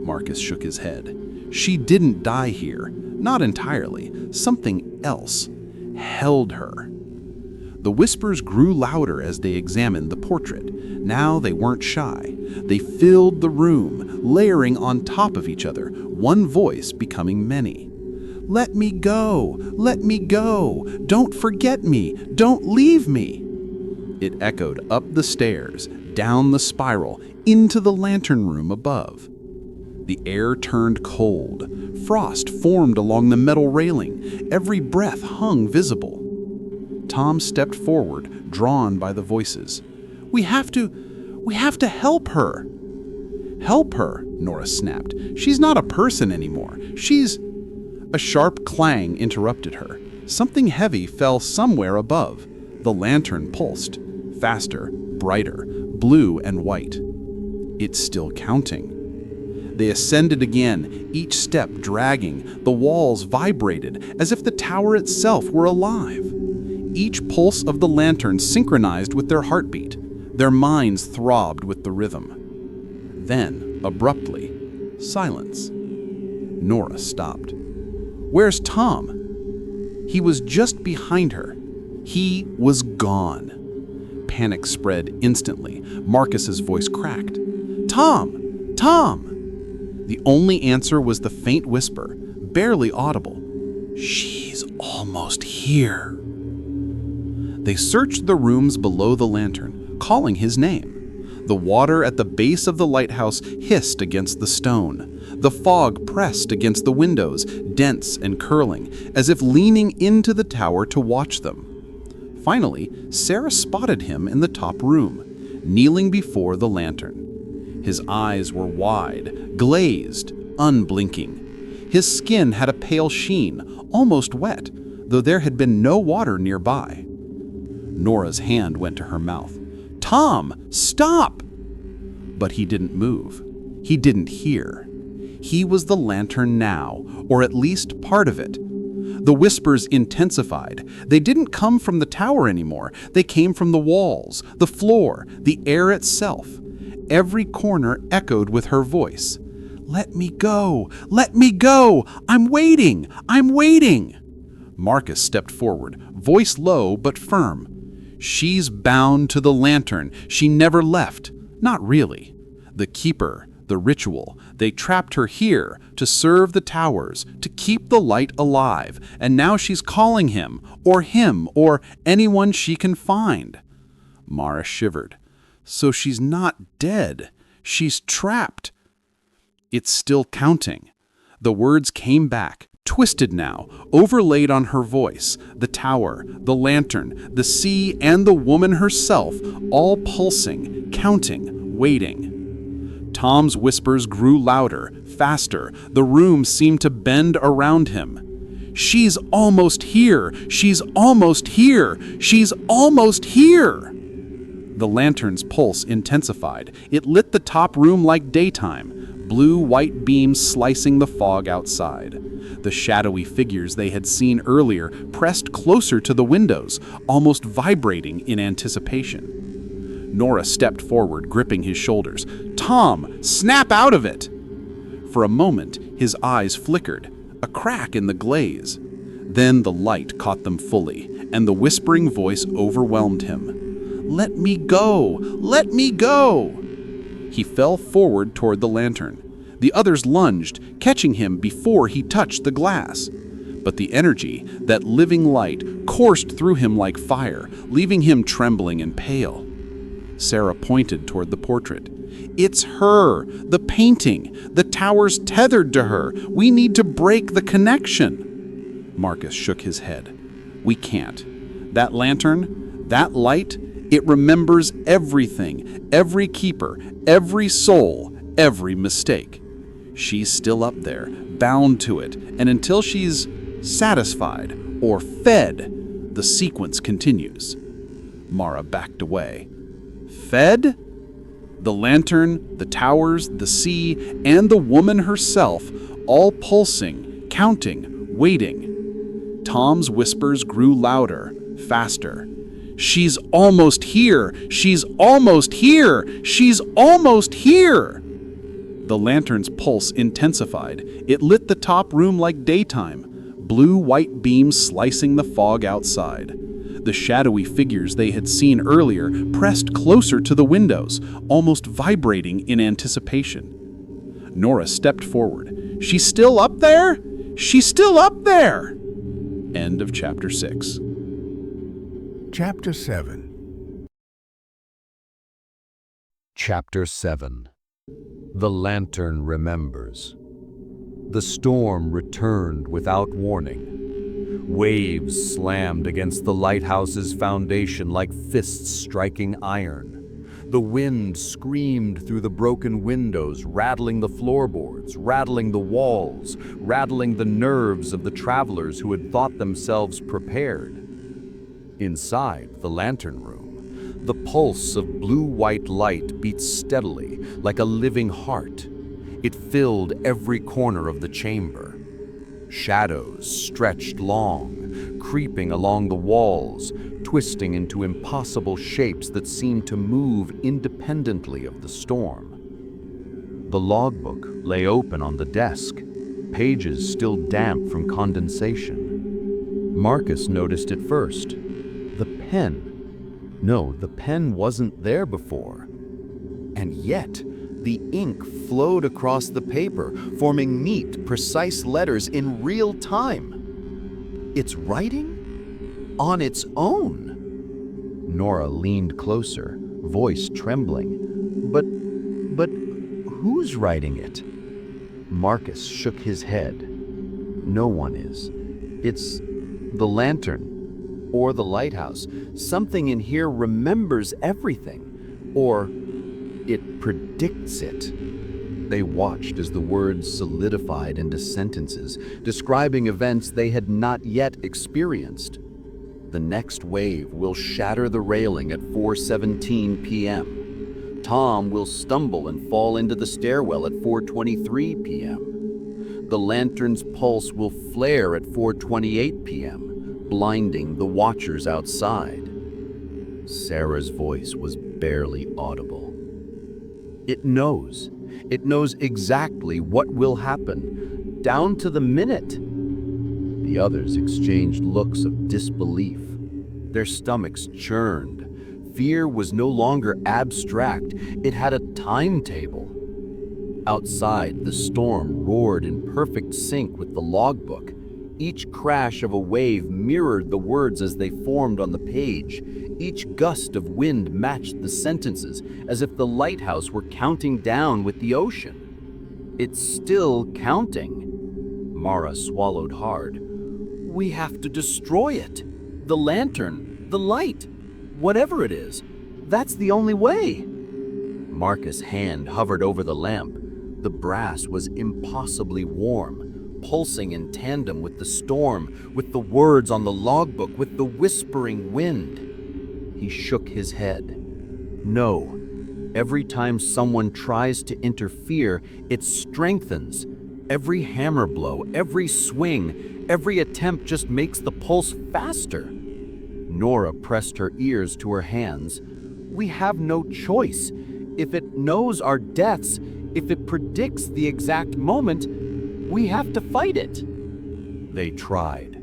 Marcus shook his head. She didn't die here, not entirely. Something else held her. The whispers grew louder as they examined the portrait. Now they weren't shy. They filled the room, layering on top of each other, one voice becoming many. "Let me go! Let me go! Don't forget me! Don't leave me!" It echoed up the stairs, down the spiral, into the lantern room above. The air turned cold. Frost formed along the metal railing. Every breath hung visible. Tom stepped forward, drawn by the voices. We have to help her." "Help her?" Nora snapped. "She's not a person anymore. She's—" A sharp clang interrupted her. Something heavy fell somewhere above. The lantern pulsed. Faster, brighter, blue and white. It's still counting. They ascended again, each step dragging. The walls vibrated as if the tower itself were alive. Each pulse of the lantern synchronized with their heartbeat. Their minds throbbed with the rhythm. Then, abruptly, silence. Nora stopped. "Where's Tom?" He was just behind her. He was gone. Panic spread instantly. Marcus's voice cracked. "Tom! Tom!" The only answer was the faint whisper, barely audible. "She's almost here." They searched the rooms below the lantern, calling his name. The water at the base of the lighthouse hissed against the stone. The fog pressed against the windows, dense and curling, as if leaning into the tower to watch them. Finally, Sarah spotted him in the top room, kneeling before the lantern. His eyes were wide, glazed, unblinking. His skin had a pale sheen, almost wet, though there had been no water nearby. Nora's hand went to her mouth. "Tom, stop!" But he didn't move. He didn't hear. He was the lantern now, or at least part of it. The whispers intensified. They didn't come from the tower anymore. They came from the walls, the floor, the air itself. Every corner echoed with her voice. "Let me go! Let me go! I'm waiting! I'm waiting!" Marcus stepped forward, voice low but firm. "She's bound to the lantern. She never left. Not really. The keeper, the ritual, they trapped her here to serve the towers, to keep the light alive, and now she's calling him, or anyone she can find." Mara shivered. "So she's not dead. She's trapped." "It's still counting." The words came back, twisted now, overlaid on her voice. The tower, the lantern, the sea, and the woman herself, all pulsing, counting, waiting. Tom's whispers grew louder, faster. The room seemed to bend around him. "She's almost here! She's almost here! She's almost here!" The lantern's pulse intensified. It lit the top room like daytime, blue-white beams slicing the fog outside. The shadowy figures they had seen earlier pressed closer to the windows, almost vibrating in anticipation. Nora stepped forward, gripping his shoulders. "Tom, snap out of it!" For a moment, his eyes flickered, a crack in the glaze. Then the light caught them fully, and the whispering voice overwhelmed him. "Let me go! Let me go!" He fell forward toward the lantern. The others lunged, catching him before he touched the glass. But the energy, that living light, coursed through him like fire, leaving him trembling and pale. Sarah pointed toward the portrait. "It's her! The painting! The tower's tethered to her! We need to break the connection!" Marcus shook his head. "We can't. That lantern, that light, it remembers everything, every keeper, every soul, every mistake. She's still up there, bound to it, and until she's satisfied or fed, the sequence continues. Mara backed away. Fed? The lantern, the towers, the sea, and the woman herself, all pulsing, counting, waiting. Tom's whispers grew louder, faster. She's almost here! She's almost here! She's almost here! The lantern's pulse intensified. It lit the top room like daytime, blue-white beams slicing the fog outside. The shadowy figures they had seen earlier pressed closer to the windows, almost vibrating in anticipation. Nora stepped forward. She's still up there? She's still up there! End of chapter 6. Chapter 7. Chapter 7. The Lantern Remembers. The storm returned without warning. Waves slammed against the lighthouse's foundation like fists striking iron. The wind screamed through the broken windows, rattling the floorboards, rattling the walls, rattling the nerves of the travelers who had thought themselves prepared. Inside the lantern room, the pulse of blue-white light beat steadily, like a living heart. It filled every corner of the chamber. Shadows stretched long, creeping along the walls, twisting into impossible shapes that seemed to move independently of the storm. The logbook lay open on the desk, pages still damp from condensation. Marcus noticed it first. The pen. No, the pen wasn't there before. And yet, the ink flowed across the paper, forming neat, precise letters in real time. It's writing on its own. Nora leaned closer, voice trembling. But who's writing it? Marcus shook his head. No one is. It's the lantern. Or the lighthouse. Something in here remembers everything. Or it predicts it. They watched as the words solidified into sentences, describing events they had not yet experienced. The next wave will shatter the railing at 4:17 p.m. Tom will stumble and fall into the stairwell at 4:23 p.m. The lantern's pulse will flare at 4:28 p.m., blinding the watchers outside. Sarah's voice was barely audible. It knows. It knows exactly what will happen, down to the minute. The others exchanged looks of disbelief. Their stomachs churned. Fear was no longer abstract. It had a timetable. Outside, the storm roared in perfect sync with the logbook. Each crash of a wave mirrored the words as they formed on the page. Each gust of wind matched the sentences, as if the lighthouse were counting down with the ocean. It's still counting. Mara swallowed hard. We have to destroy it. The lantern, the light, whatever it is. That's the only way. Marcus' hand hovered over the lamp. The brass was impossibly warm, pulsing in tandem with the storm, with the words on the logbook, with the whispering wind. He shook his head. No. Every time someone tries to interfere, it strengthens. Every hammer blow, every swing, every attempt just makes the pulse faster. Nora pressed her ears to her hands. We have no choice. If it knows our deaths, if it predicts the exact moment, we have to fight it. They tried.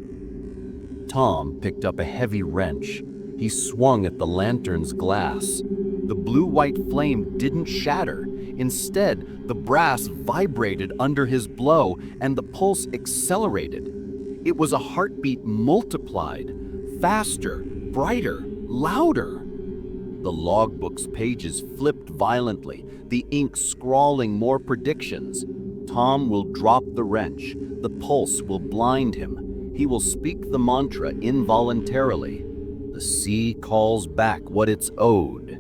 Tom picked up a heavy wrench. He swung at the lantern's glass. The blue-white flame didn't shatter. Instead, the brass vibrated under his blow, and the pulse accelerated. It was a heartbeat multiplied, faster, brighter, louder. The logbook's pages flipped violently, the ink scrawling more predictions. Tom will drop the wrench. The pulse will blind him. He will speak the mantra involuntarily. The sea calls back what it's owed.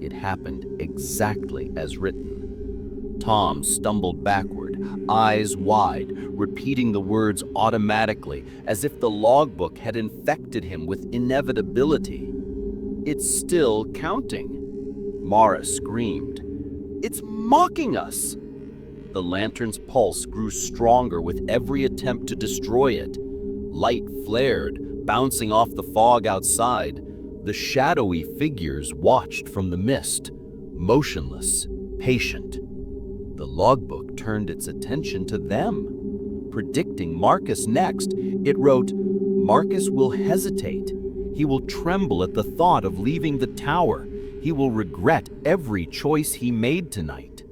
It happened exactly as written. Tom stumbled backward, eyes wide, repeating the words automatically, as if the logbook had infected him with inevitability. "It's still counting." Mara screamed. "It's mocking us!" The lantern's pulse grew stronger with every attempt to destroy it. Light flared, bouncing off the fog outside. The shadowy figures watched from the mist, motionless, patient. The logbook turned its attention to them. Predicting Marcus next, it wrote, "Marcus will hesitate. He will tremble at the thought of leaving the tower. He will regret every choice he made tonight."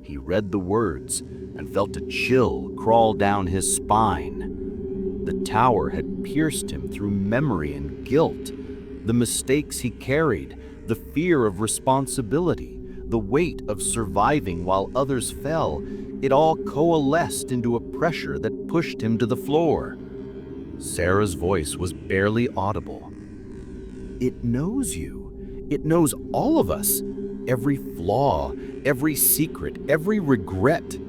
He read the words and felt a chill crawl down his spine. The tower had pierced him through memory and guilt. The mistakes he carried, the fear of responsibility, the weight of surviving while others fell, it all coalesced into a pressure that pushed him to the floor. Sarah's voice was barely audible. "It knows you. It knows all of us. Every flaw, every secret, every regret."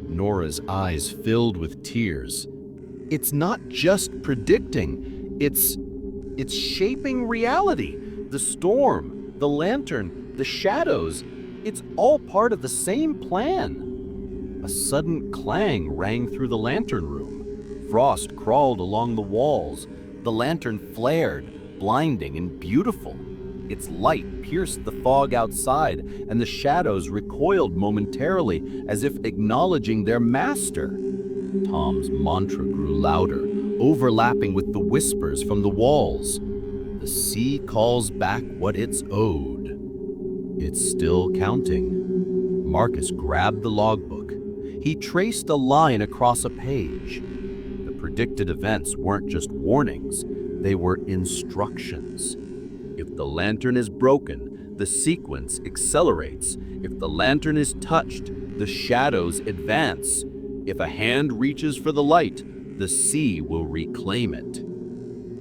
Nora's eyes filled with tears. "It's not just predicting. It's shaping reality. The storm, the lantern, the shadows. It's all part of the same plan." A sudden clang rang through the lantern room. Frost crawled along the walls. The lantern flared, blinding and beautiful. Its light pierced the fog outside, and the shadows recoiled momentarily, as if acknowledging their master. Tom's mantra grew louder, overlapping with the whispers from the walls. "The sea calls back what it's owed. It's still counting." Marcus grabbed the logbook. He traced a line across a page. The predicted events weren't just warnings, they were instructions. If the lantern is broken, the sequence accelerates. If the lantern is touched, the shadows advance. If a hand reaches for the light, the sea will reclaim it.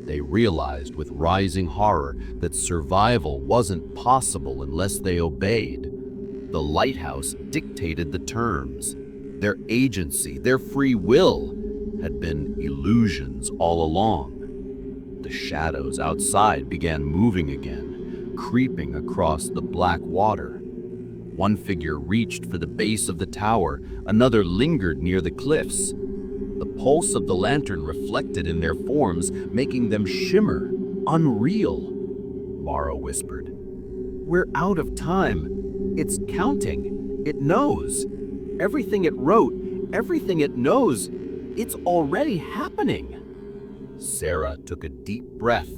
They realized with rising horror that survival wasn't possible unless they obeyed. The lighthouse dictated the terms. Their agency, their free will, had been illusions all along. The shadows outside began moving again, creeping across the black water. One figure reached for the base of the tower, another lingered near the cliffs. The pulse of the lantern reflected in their forms, making them shimmer, unreal. Mara whispered, "We're out of time. It's counting. It knows. Everything it wrote, everything it knows, it's already happening." Sarah took a deep breath.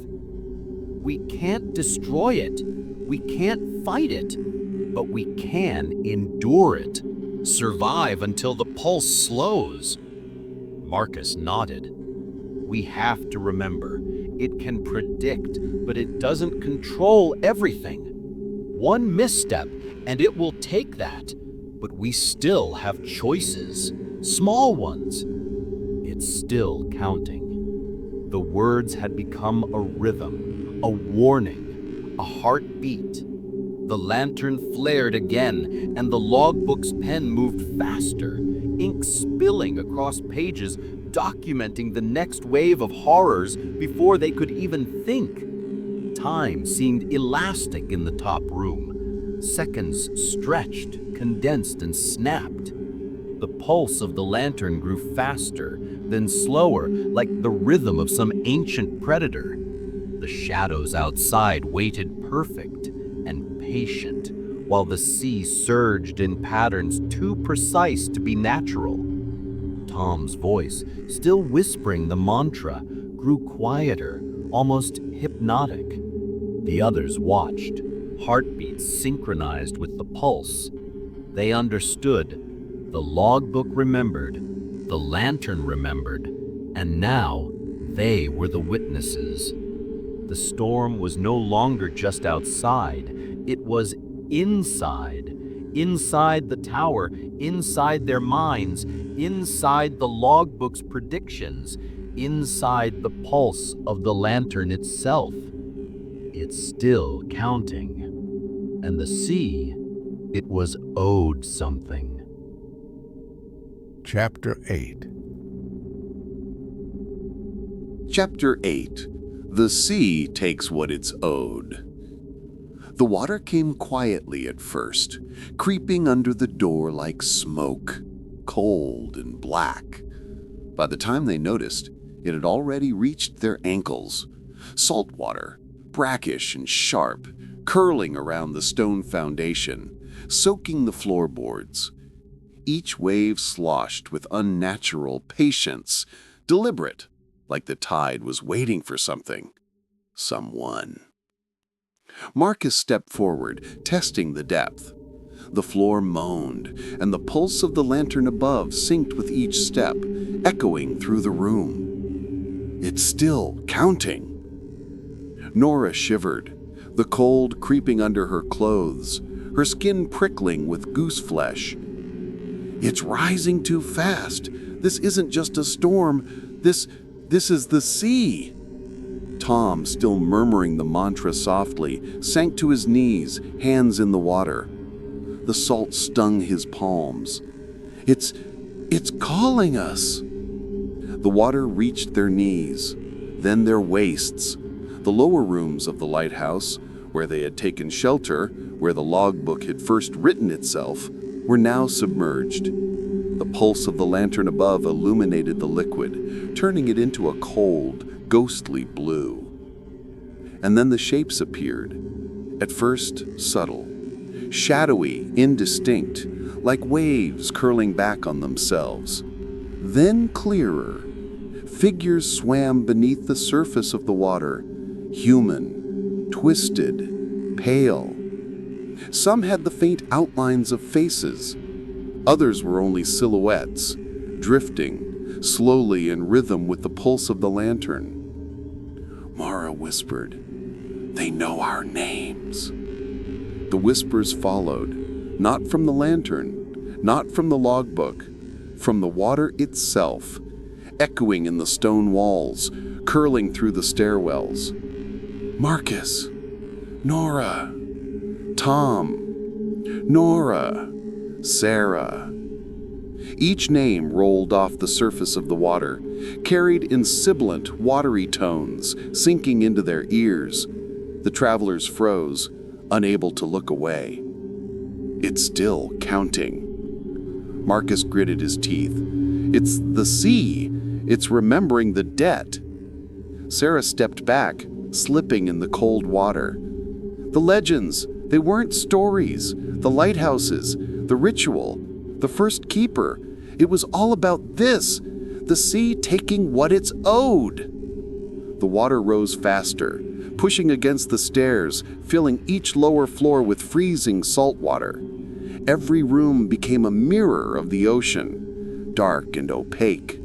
"We can't destroy it. We can't fight it. But we can endure it. Survive until the pulse slows." Marcus nodded. "We have to remember, it can predict, but it doesn't control everything. One misstep, and it will take that. But we still have choices, small ones. It's still counting." The words had become a rhythm, a warning, a heartbeat. The lantern flared again, and the logbook's pen moved faster, ink spilling across pages, documenting the next wave of horrors before they could even think. Time seemed elastic in the top room. Seconds stretched, condensed, and snapped. The pulse of the lantern grew faster, then slower, like the rhythm of some ancient predator. The shadows outside waited perfect and patient, while the sea surged in patterns too precise to be natural. Tom's voice, still whispering the mantra, grew quieter, almost hypnotic. The others watched, heartbeats synchronized with the pulse. They understood. The logbook remembered, the lantern remembered, and now they were the witnesses. The storm was no longer just outside, it was inside. Inside the tower, inside their minds, inside the logbook's predictions, inside the pulse of the lantern itself. It's still counting. And the sea, it was owed something. Chapter 8. Chapter 8. The sea takes what it's owed. The water came quietly at first, creeping under the door like smoke, cold and black. By the time they noticed, it had already reached their ankles. Salt water, brackish and sharp, curling around the stone foundation, soaking the floorboards. Each wave sloshed with unnatural patience, deliberate, like the tide was waiting for something. Someone. Marcus stepped forward, testing the depth. The floor moaned, and the pulse of the lantern above synced with each step, echoing through the room. It's still counting. Nora shivered, the cold creeping under her clothes, her skin prickling with goose flesh. It's rising too fast. This isn't just a storm. This is the sea. Tom, still murmuring the mantra softly, sank to his knees, hands in the water. The salt stung his palms. It's calling us. The water reached their knees, then their waists. The lower rooms of the lighthouse, where they had taken shelter, where the logbook had first written itself, were now submerged. The pulse of the lantern above illuminated the liquid, turning it into a cold, ghostly blue. And then the shapes appeared, at first subtle, shadowy, indistinct, like waves curling back on themselves. Then clearer, figures swam beneath the surface of the water, human, twisted, pale. Some had the faint outlines of faces. Others were only silhouettes, drifting, slowly in rhythm with the pulse of the lantern. Mara whispered, "They know our names." The whispers followed, not from the lantern, not from the logbook, from the water itself, echoing in the stone walls, curling through the stairwells. Marcus, Nora, Tom, Nora, Sarah. Each name rolled off the surface of the water, carried in sibilant, watery tones, sinking into their ears. The travelers froze, unable to look away. It's still counting. Marcus gritted his teeth. It's the sea. It's remembering the debt. Sarah stepped back, slipping in the cold water. The legends, they weren't stories. The lighthouses, the ritual, the first keeper. It was all about this, the sea taking what it's owed. The water rose faster, pushing against the stairs, filling each lower floor with freezing salt water. Every room became a mirror of the ocean, dark and opaque.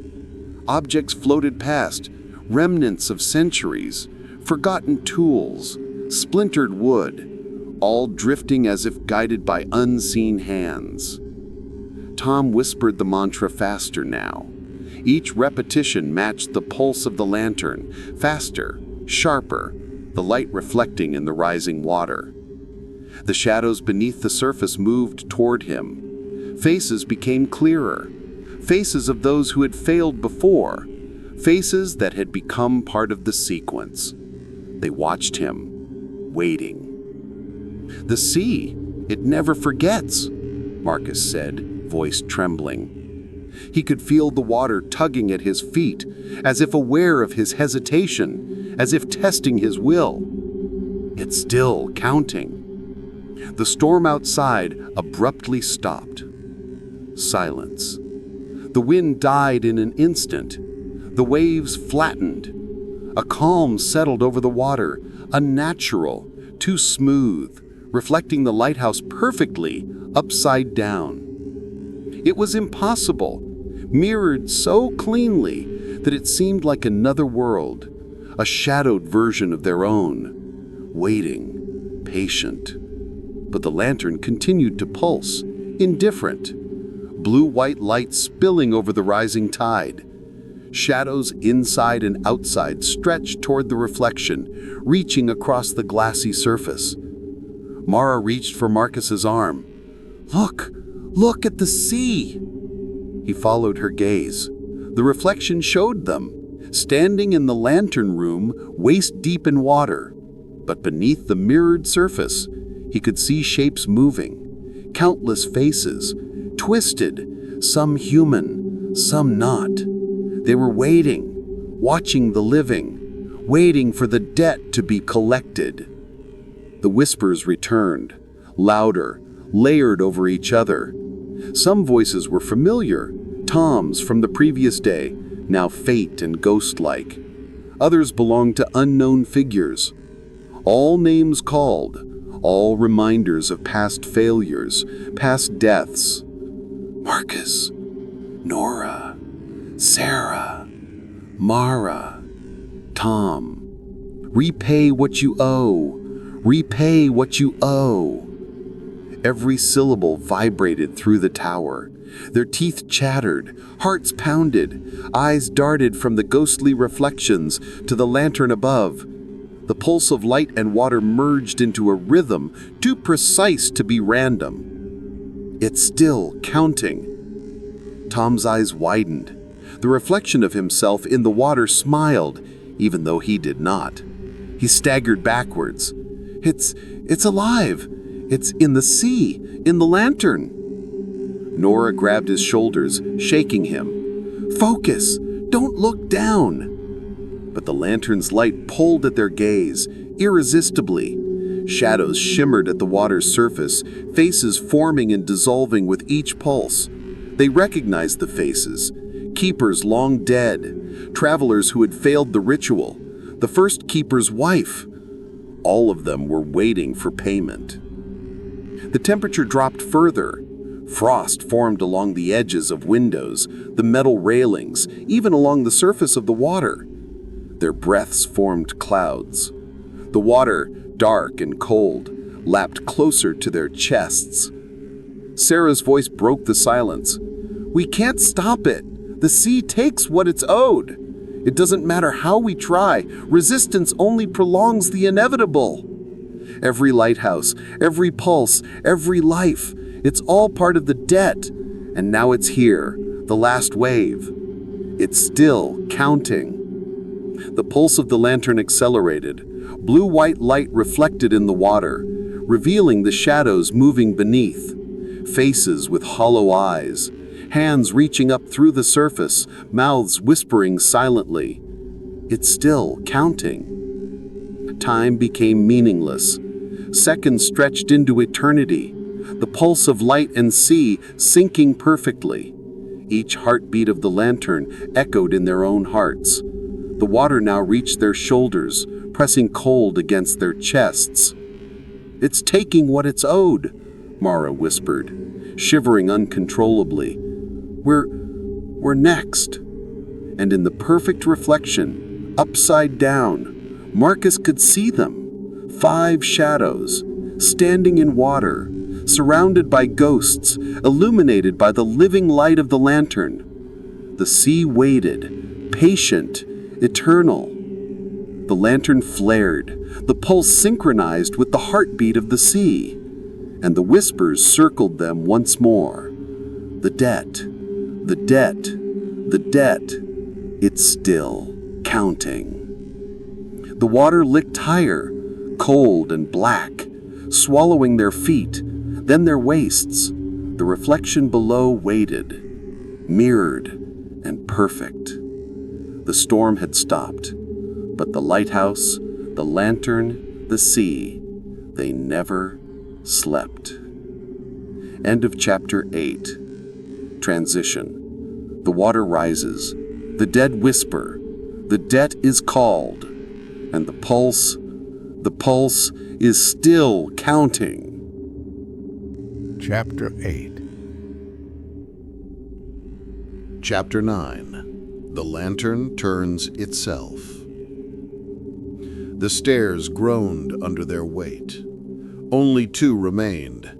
Objects floated past, remnants of centuries, forgotten tools, splintered wood, all drifting as if guided by unseen hands. Tom whispered the mantra faster now. Each repetition matched the pulse of the lantern, faster, sharper, the light reflecting in the rising water. The shadows beneath the surface moved toward him. Faces became clearer, faces of those who had failed before, faces that had become part of the sequence. They watched him, waiting. The sea, it never forgets, Marcus said, voice trembling. He could feel the water tugging at his feet, as if aware of his hesitation, as if testing his will. It's still counting. The storm outside abruptly stopped. Silence. The wind died in an instant. The waves flattened. A calm settled over the water, unnatural, too smooth, reflecting the lighthouse perfectly, upside down. It was impossible, mirrored so cleanly that it seemed like another world, a shadowed version of their own, waiting, patient. But the lantern continued to pulse, indifferent, blue-white light spilling over the rising tide. Shadows inside and outside stretched toward the reflection, reaching across the glassy surface. Mara reached for Marcus's arm. Look at the sea!" He followed her gaze. The reflection showed them, standing in the lantern room, waist deep in water. But beneath the mirrored surface, he could see shapes moving, countless faces, twisted, some human, some not. They were waiting, watching the living, waiting for the debt to be collected. The whispers returned, louder, layered over each other. Some voices were familiar, Tom's from the previous day, now faint and ghost-like. Others belonged to unknown figures. All names called, all reminders of past failures, past deaths. Marcus, Nora, Sarah, Mara, Tom. Repay what you owe. Repay what you owe. Every syllable vibrated through the tower. Their teeth chattered, hearts pounded, eyes darted from the ghostly reflections to the lantern above. The pulse of light and water merged into a rhythm too precise to be random. It's still counting. Tom's eyes widened. The reflection of himself in the water smiled, even though he did not. He staggered backwards. It's alive. It's in the sea, in the lantern. Nora grabbed his shoulders, shaking him. Focus! Don't look down! But the lantern's light pulled at their gaze, irresistibly. Shadows shimmered at the water's surface, faces forming and dissolving with each pulse. They recognized the faces. Keepers long dead, travelers who had failed the ritual, the first keeper's wife. All of them were waiting for payment. The temperature dropped further. Frost formed along the edges of windows, the metal railings, even along the surface of the water. Their breaths formed clouds. The water, dark and cold, lapped closer to their chests. Sarah's voice broke the silence. "We can't stop it. The sea takes what it's owed. It doesn't matter how we try. Resistance only prolongs the inevitable. Every lighthouse, every pulse, every life, it's all part of the debt. And now it's here, the last wave. It's still counting." The pulse of the lantern accelerated. Blue-white light reflected in the water, revealing the shadows moving beneath. Faces with hollow eyes, hands reaching up through the surface, mouths whispering silently. It's still counting. Time became meaningless. Seconds stretched into eternity, the pulse of light and sea syncing perfectly. Each heartbeat of the lantern echoed in their own hearts. The water now reached their shoulders, pressing cold against their chests. "It's taking what it's owed," Mara whispered, shivering uncontrollably. We're next." And in the perfect reflection, upside down, Marcus could see them. 5 shadows, standing in water, surrounded by ghosts, illuminated by the living light of the lantern. The sea waited, patient, eternal. The lantern flared, the pulse synchronized with the heartbeat of the sea, and the whispers circled them once more. The debt, the debt, the debt, it's still counting. The water licked higher, cold and black, swallowing their feet, then their waists. The reflection below waited, mirrored and perfect. The storm had stopped, but the lighthouse, the lantern, the sea, they never slept. End of Chapter 8. Transition. The water rises. The dead whisper. The debt is called. And the pulse is still counting. Chapter 8. Chapter 9. The Lantern Turns Itself. The stairs groaned under their weight. Only 2 remained,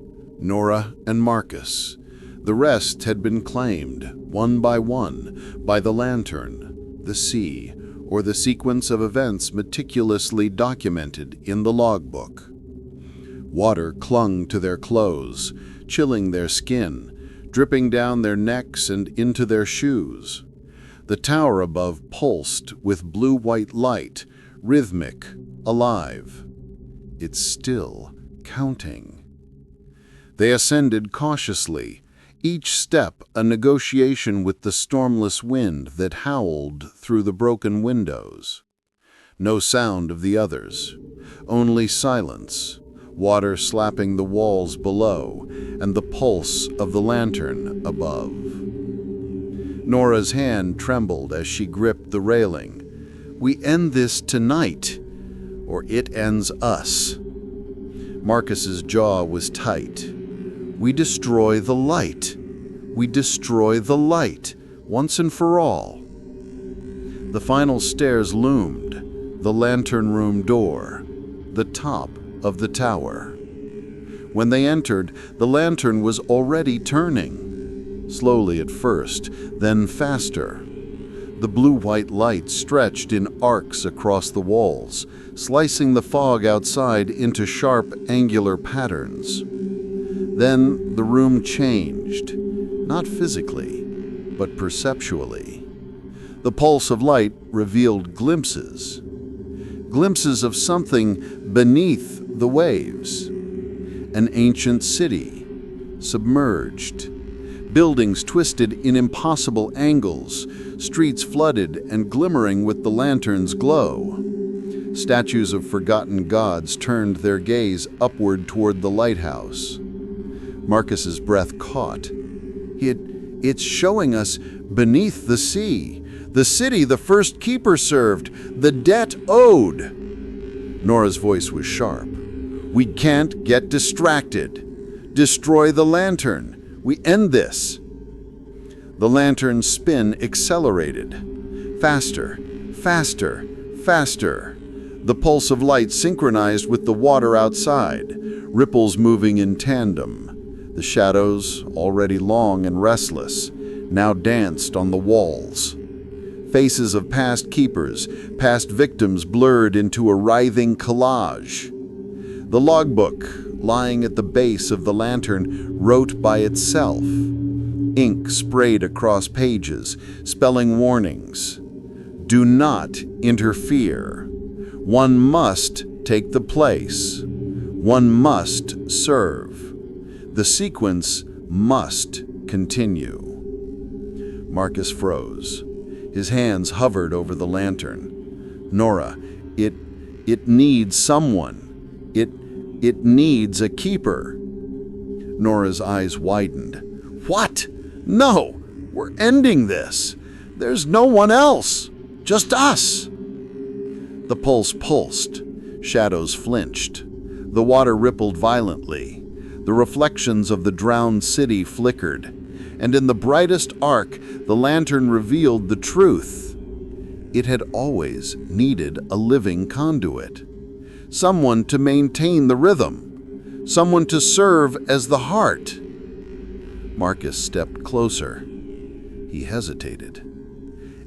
Nora and Marcus. The rest had been claimed, one, by the lantern, the sea, or the sequence of events meticulously documented in the logbook. Water clung to their clothes, chilling their skin, dripping down their necks and into their shoes. The tower above pulsed with blue-white light, rhythmic, alive. It's still counting. They ascended cautiously, each step a negotiation with the stormless wind that howled through the broken windows. No sound of the others, only silence, water slapping the walls below, and the pulse of the lantern above. Nora's hand trembled as she gripped the railing. We end this tonight, or it ends us. Marcus's jaw was tight. We destroy the light. We destroy the light, once and for all. The final stairs loomed, the lantern room door, the top of the tower. When they entered, the lantern was already turning, slowly at first, then faster. The blue-white light stretched in arcs across the walls, slicing the fog outside into sharp, angular patterns. Then the room changed, not physically, but perceptually. The pulse of light revealed glimpses of something beneath the waves. An ancient city, submerged. Buildings twisted in impossible angles, streets flooded and glimmering with the lantern's glow. Statues of forgotten gods turned their gaze upward toward the lighthouse. Marcus's breath caught. It's showing us beneath the sea, the city the first keeper served, the debt owed. Nora's voice was sharp. We can't get distracted. Destroy the lantern. We end this. The lantern's spin accelerated. Faster, faster, faster. The pulse of light synchronized with the water outside, ripples moving in tandem. The shadows, already long and restless, now danced on the walls. Faces of past keepers, past victims blurred into a writhing collage. The logbook, lying at the base of the lantern, wrote by itself. Ink sprayed across pages, spelling warnings. Do not interfere. One must take the place. One must serve. The sequence must continue. Marcus froze. His hands hovered over the lantern. Nora, it needs someone. It needs a keeper. Nora's eyes widened. What? No! We're ending this. There's no one else. Just us. The pulse pulsed. Shadows flinched. The water rippled violently. The reflections of the drowned city flickered, and in the brightest arc, the lantern revealed the truth. It had always needed a living conduit. Someone to maintain the rhythm. Someone to serve as the heart. Marcus stepped closer. He hesitated.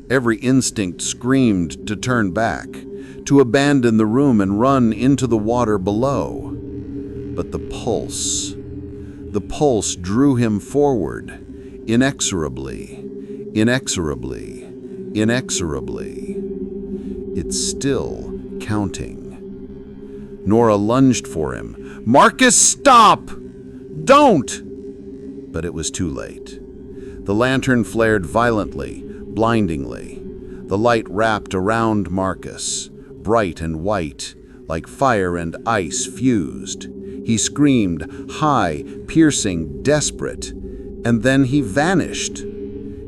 Every instinct screamed to turn back, to abandon the room and run into the water below. But the pulse drew him forward, inexorably, inexorably, inexorably. It's still counting. Nora lunged for him. Marcus, stop! Don't! But it was too late. The lantern flared violently, blindingly. The light wrapped around Marcus, bright and white, like fire and ice fused. He screamed, high, piercing, desperate, and then he vanished.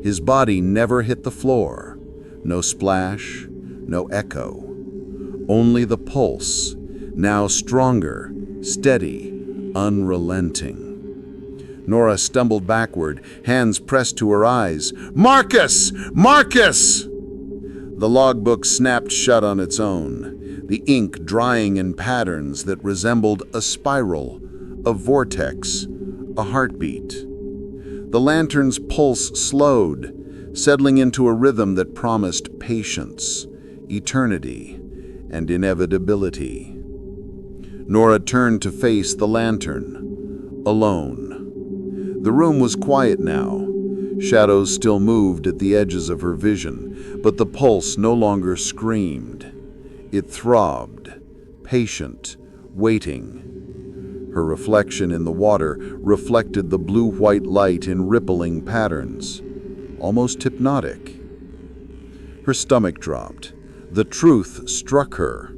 His body never hit the floor. No splash, no echo. Only the pulse, now stronger, steady, unrelenting. Nora stumbled backward, hands pressed to her eyes. Marcus! Marcus! The logbook snapped shut on its own, the ink drying in patterns that resembled a spiral, a vortex, a heartbeat. The lantern's pulse slowed, settling into a rhythm that promised patience, eternity, and inevitability. Nora turned to face the lantern, alone. The room was quiet now. Shadows still moved at the edges of her vision, but the pulse no longer screamed. It throbbed, patient, waiting. Her reflection in the water reflected the blue-white light in rippling patterns, almost hypnotic. Her stomach dropped. The truth struck her.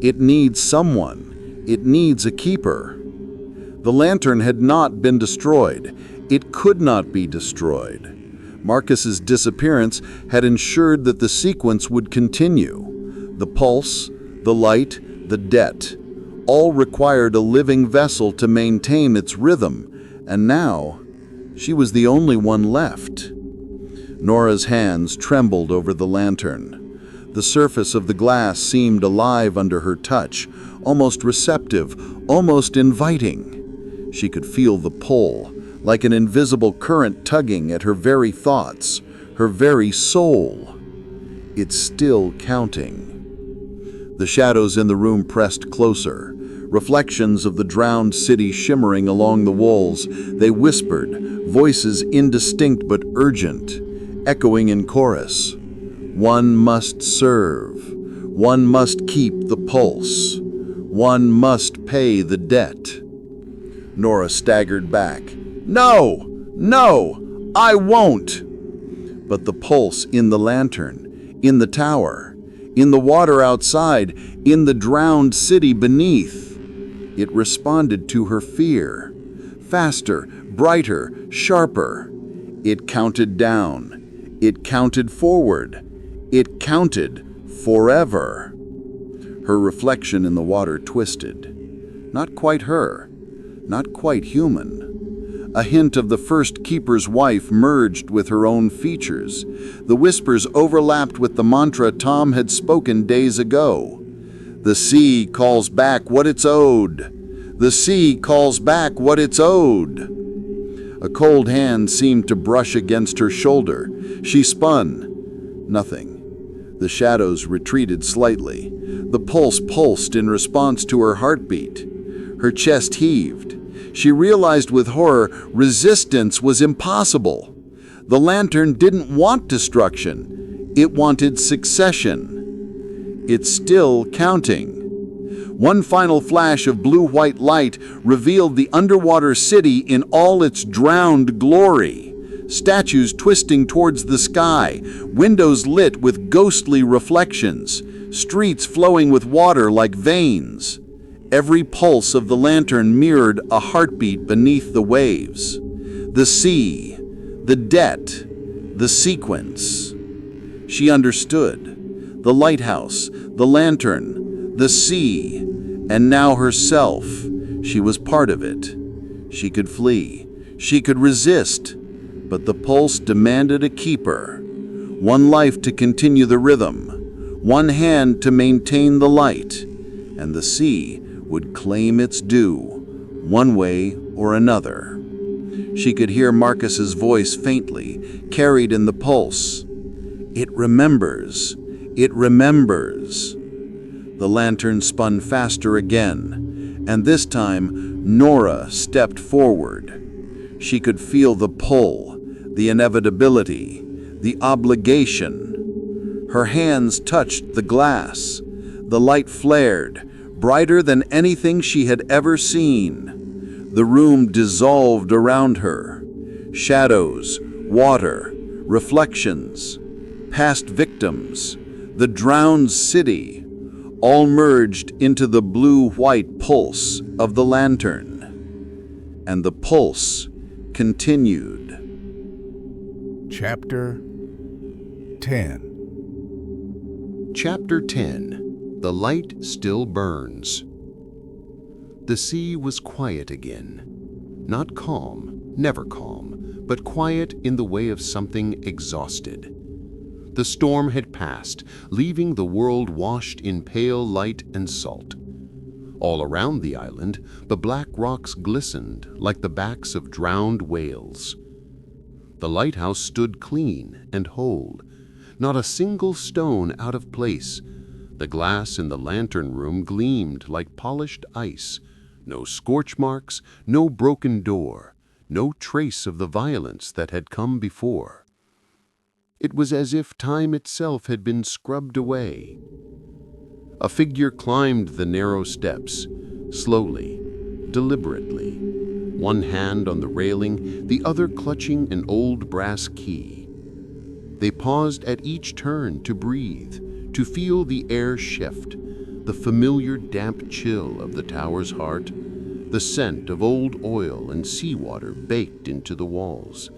It needs someone. It needs a keeper. The lantern had not been destroyed. It could not be destroyed. Marcus's disappearance had ensured that the sequence would continue. The pulse, the light, the debt, all required a living vessel to maintain its rhythm, and now she was the only one left. Nora's hands trembled over the lantern. The surface of the glass seemed alive under her touch, almost receptive, almost inviting. She could feel the pull, like an invisible current tugging at her very thoughts, her very soul. It's still counting. The shadows in the room pressed closer, reflections of the drowned city shimmering along the walls. They whispered, voices indistinct but urgent, echoing in chorus. One must serve. One must keep the pulse. One must pay the debt. Nora staggered back. No! No! I won't! But the pulse in the lantern, in the tower, in the water outside, in the drowned city beneath, it responded to her fear. Faster, brighter, sharper. It counted down. It counted forward. It counted forever. Her reflection in the water twisted. Not quite her. Not quite human. A hint of the first keeper's wife merged with her own features. The whispers overlapped with the mantra Tom had spoken days ago. The sea calls back what it's owed. The sea calls back what it's owed. A cold hand seemed to brush against her shoulder. She spun. Nothing. The shadows retreated slightly. The pulse pulsed in response to her heartbeat. Her chest heaved. She realized with horror resistance was impossible. The lantern didn't want destruction. It wanted succession. It's still counting. One final flash of blue-white light revealed the underwater city in all its drowned glory. Statues twisting towards the sky, windows lit with ghostly reflections, streets flowing with water like veins. Every pulse of the lantern mirrored a heartbeat beneath the waves. The sea, the debt, the sequence. She understood. The lighthouse, the lantern, the sea, and now herself. She was part of it. She could flee. She could resist. But the pulse demanded a keeper. One life to continue the rhythm. One hand to maintain the light. And the sea would claim its due, one way or another. She could hear Marcus's voice faintly, carried in the pulse. It remembers. It remembers. The lantern spun faster again, and this time Nora stepped forward. She could feel the pull, the inevitability, the obligation. Her hands touched the glass. The light flared, brighter than anything she had ever seen. The room dissolved around her. Shadows, water, reflections, past victims, the drowned city, all merged into the blue-white pulse of the lantern. And the pulse continued. Chapter 10. Chapter 10. The light still burns. The sea was quiet again. Not calm, never calm, but quiet in the way of something exhausted. The storm had passed, leaving the world washed in pale light and salt. All around the island, the black rocks glistened like the backs of drowned whales. The lighthouse stood clean and whole, not a single stone out of place. The glass in the lantern room gleamed like polished ice. No scorch marks, no broken door, no trace of the violence that had come before. It was as if time itself had been scrubbed away. A figure climbed the narrow steps, slowly, deliberately, one hand on the railing, the other clutching an old brass key. They paused at each turn to breathe, to feel the air shift, the familiar damp chill of the tower's heart, the scent of old oil and seawater baked into the walls.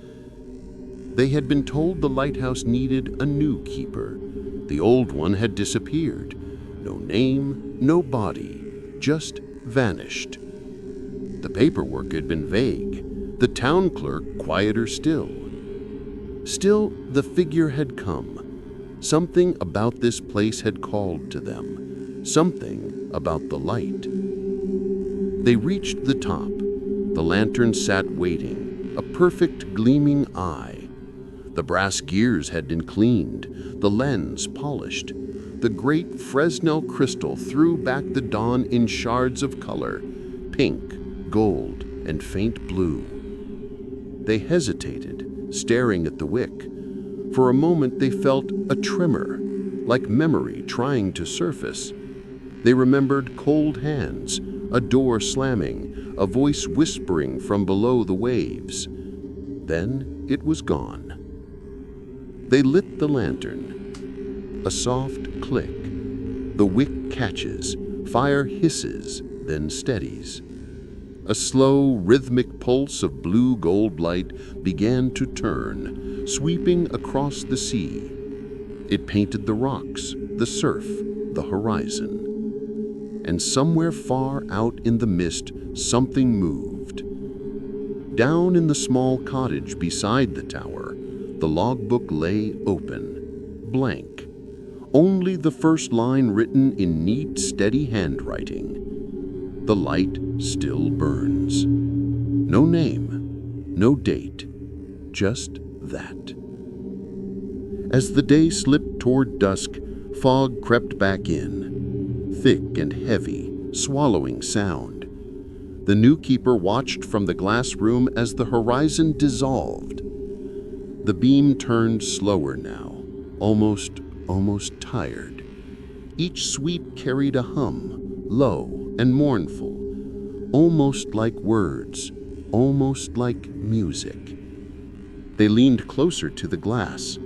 They had been told the lighthouse needed a new keeper. The old one had disappeared. No name, no body, just vanished. The paperwork had been vague, the town clerk quieter still. Still, the figure had come. Something about this place had called to them, something about the light. They reached the top. The lantern sat waiting, a perfect gleaming eye. The brass gears had been cleaned, the lens polished. The great Fresnel crystal threw back the dawn in shards of color, pink, gold, and faint blue. They hesitated, staring at the wick. For a moment they felt a tremor, like memory trying to surface. They remembered cold hands, a door slamming, a voice whispering from below the waves. Then it was gone. They lit the lantern. A soft click. The wick catches, fire hisses, then steadies. A slow, rhythmic pulse of blue-gold light began to turn, sweeping across the sea. It painted the rocks, the surf, the horizon. And somewhere far out in the mist, something moved. Down in the small cottage beside the tower, the logbook lay open, blank. Only the first line written in neat, steady handwriting. The light still burns. No name, no date, just that. As the day slipped toward dusk, fog crept back in, thick and heavy, swallowing sound. The new keeper watched from the glass room as the horizon dissolved. The beam turned slower now, almost tired. Each sweep carried a hum, low and mournful, almost like words, almost like music. They leaned closer to the glass.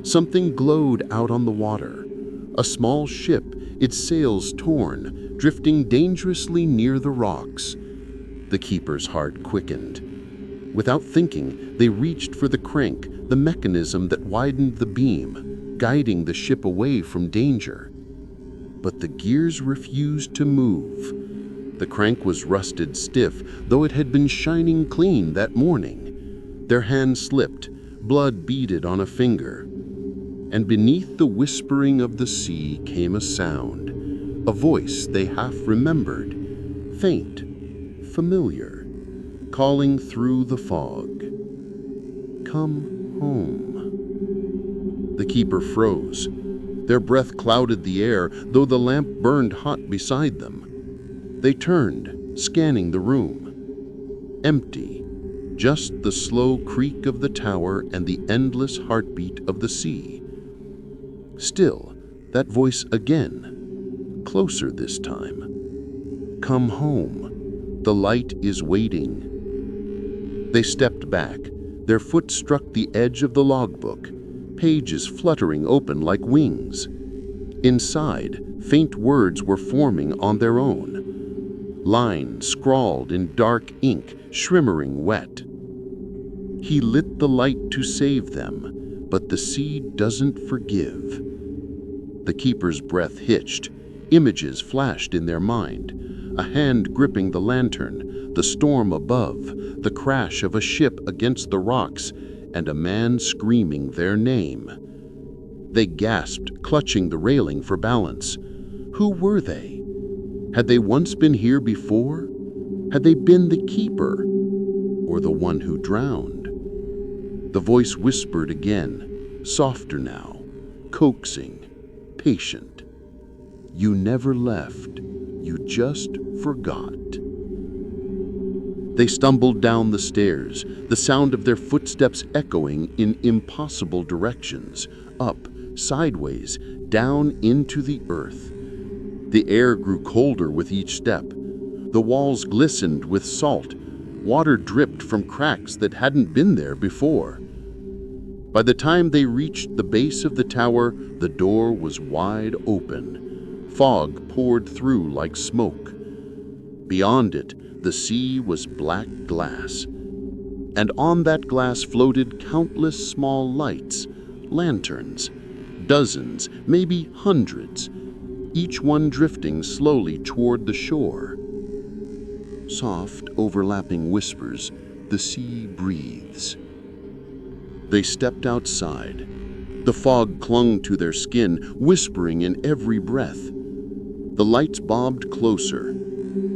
Something glowed out on the water. A small ship, its sails torn, drifting dangerously near the rocks. The keeper's heart quickened. Without thinking, they reached for the crank, the mechanism that widened the beam, guiding the ship away from danger. But the gears refused to move. The crank was rusted stiff, though it had been shining clean that morning. Their hand slipped, blood beaded on a finger. And beneath the whispering of the sea came a sound, a voice they half remembered, faint, familiar, calling through the fog. Come home. The keeper froze. Their breath clouded the air, though the lamp burned hot beside them. They turned, scanning the room. Empty, just the slow creak of the tower and the endless heartbeat of the sea. Still, that voice again, closer this time. Come home. The light is waiting. They stepped back. Their foot struck the edge of the logbook, pages fluttering open like wings. Inside, faint words were forming on their own. Lines scrawled in dark ink, shimmering wet. He lit the light to save them, but the sea doesn't forgive. The keeper's breath hitched. Images flashed in their mind. A hand gripping the lantern, the storm above, the crash of a ship against the rocks, and a man screaming their name. They gasped, clutching the railing for balance. Who were they? Had they once been here before? Had they been the keeper, or the one who drowned? The voice whispered again, softer now, coaxing, patient. You never left, you just forgot. They stumbled down the stairs, the sound of their footsteps echoing in impossible directions, up, sideways, down into the earth. The air grew colder with each step. The walls glistened with salt. Water dripped from cracks that hadn't been there before. By the time they reached the base of the tower, the door was wide open. Fog poured through like smoke. Beyond it, the sea was black glass. And on that glass floated countless small lights, lanterns, dozens, maybe hundreds, each one drifting slowly toward the shore. Soft, overlapping whispers, the sea breathes. They stepped outside. The fog clung to their skin, whispering in every breath. The lights bobbed closer.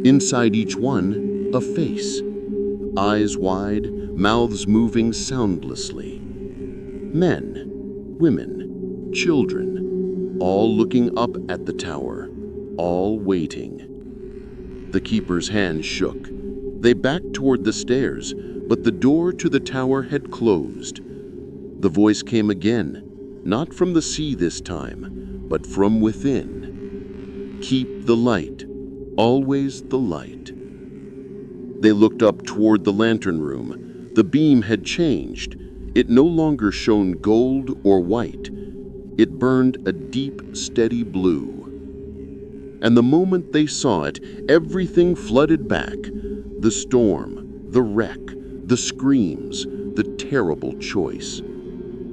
Inside each one, a face. Eyes wide, mouths moving soundlessly. Men, women, children, all looking up at the tower, all waiting. The keeper's hand shook. They backed toward the stairs, but the door to the tower had closed. The voice came again, not from the sea this time, but from within. Keep the light, always the light. They looked up toward the lantern room. The beam had changed. It no longer shone gold or white. It burned a deep, steady blue. And the moment they saw it, everything flooded back. The storm, the wreck, the screams, the terrible choice.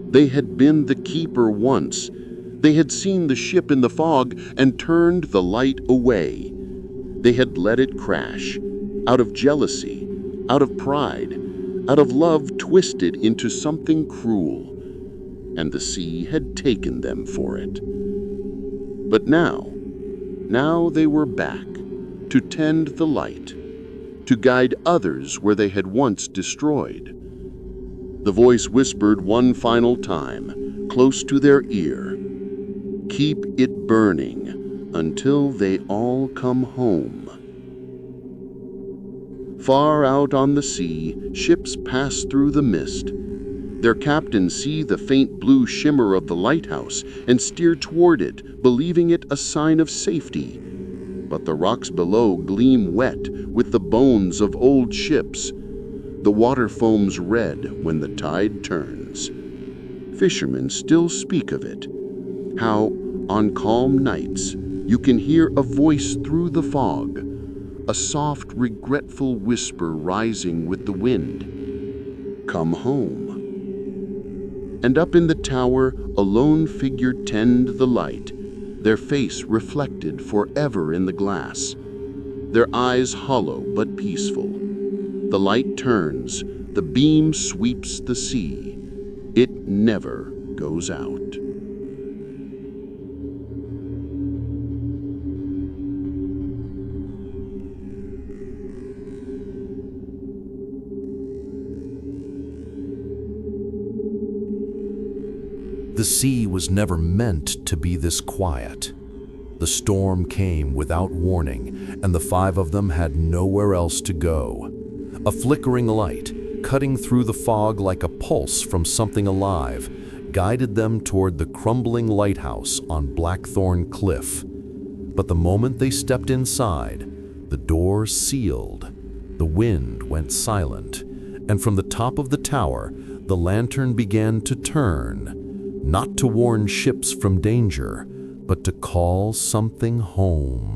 They had been the keeper once. They had seen the ship in the fog and turned the light away. They had let it crash, out of jealousy, out of pride, out of love twisted into something cruel. And the sea had taken them for it. But now they were back, to tend the light, to guide others where they had once destroyed. The voice whispered one final time, close to their ear, "Keep it burning until they all come home." Far out on the sea, ships pass through the mist. Their captains see the faint blue shimmer of the lighthouse and steer toward it, believing it a sign of safety. But the rocks below gleam wet with the bones of old ships. The water foams red when the tide turns. Fishermen still speak of it, how on calm nights you can hear a voice through the fog, a soft, regretful whisper rising with the wind. Come home. And up in the tower, a lone figure tend the light, their face reflected forever in the glass, their eyes hollow but peaceful. The light turns, the beam sweeps the sea. It never goes out. The sea was never meant to be this quiet. The storm came without warning, and the five of them had nowhere else to go. A flickering light, cutting through the fog like a pulse from something alive, guided them toward the crumbling lighthouse on Blackthorn Cliff. But the moment they stepped inside, the door sealed, the wind went silent, and from the top of the tower, the lantern began to turn, not to warn ships from danger, but to call something home.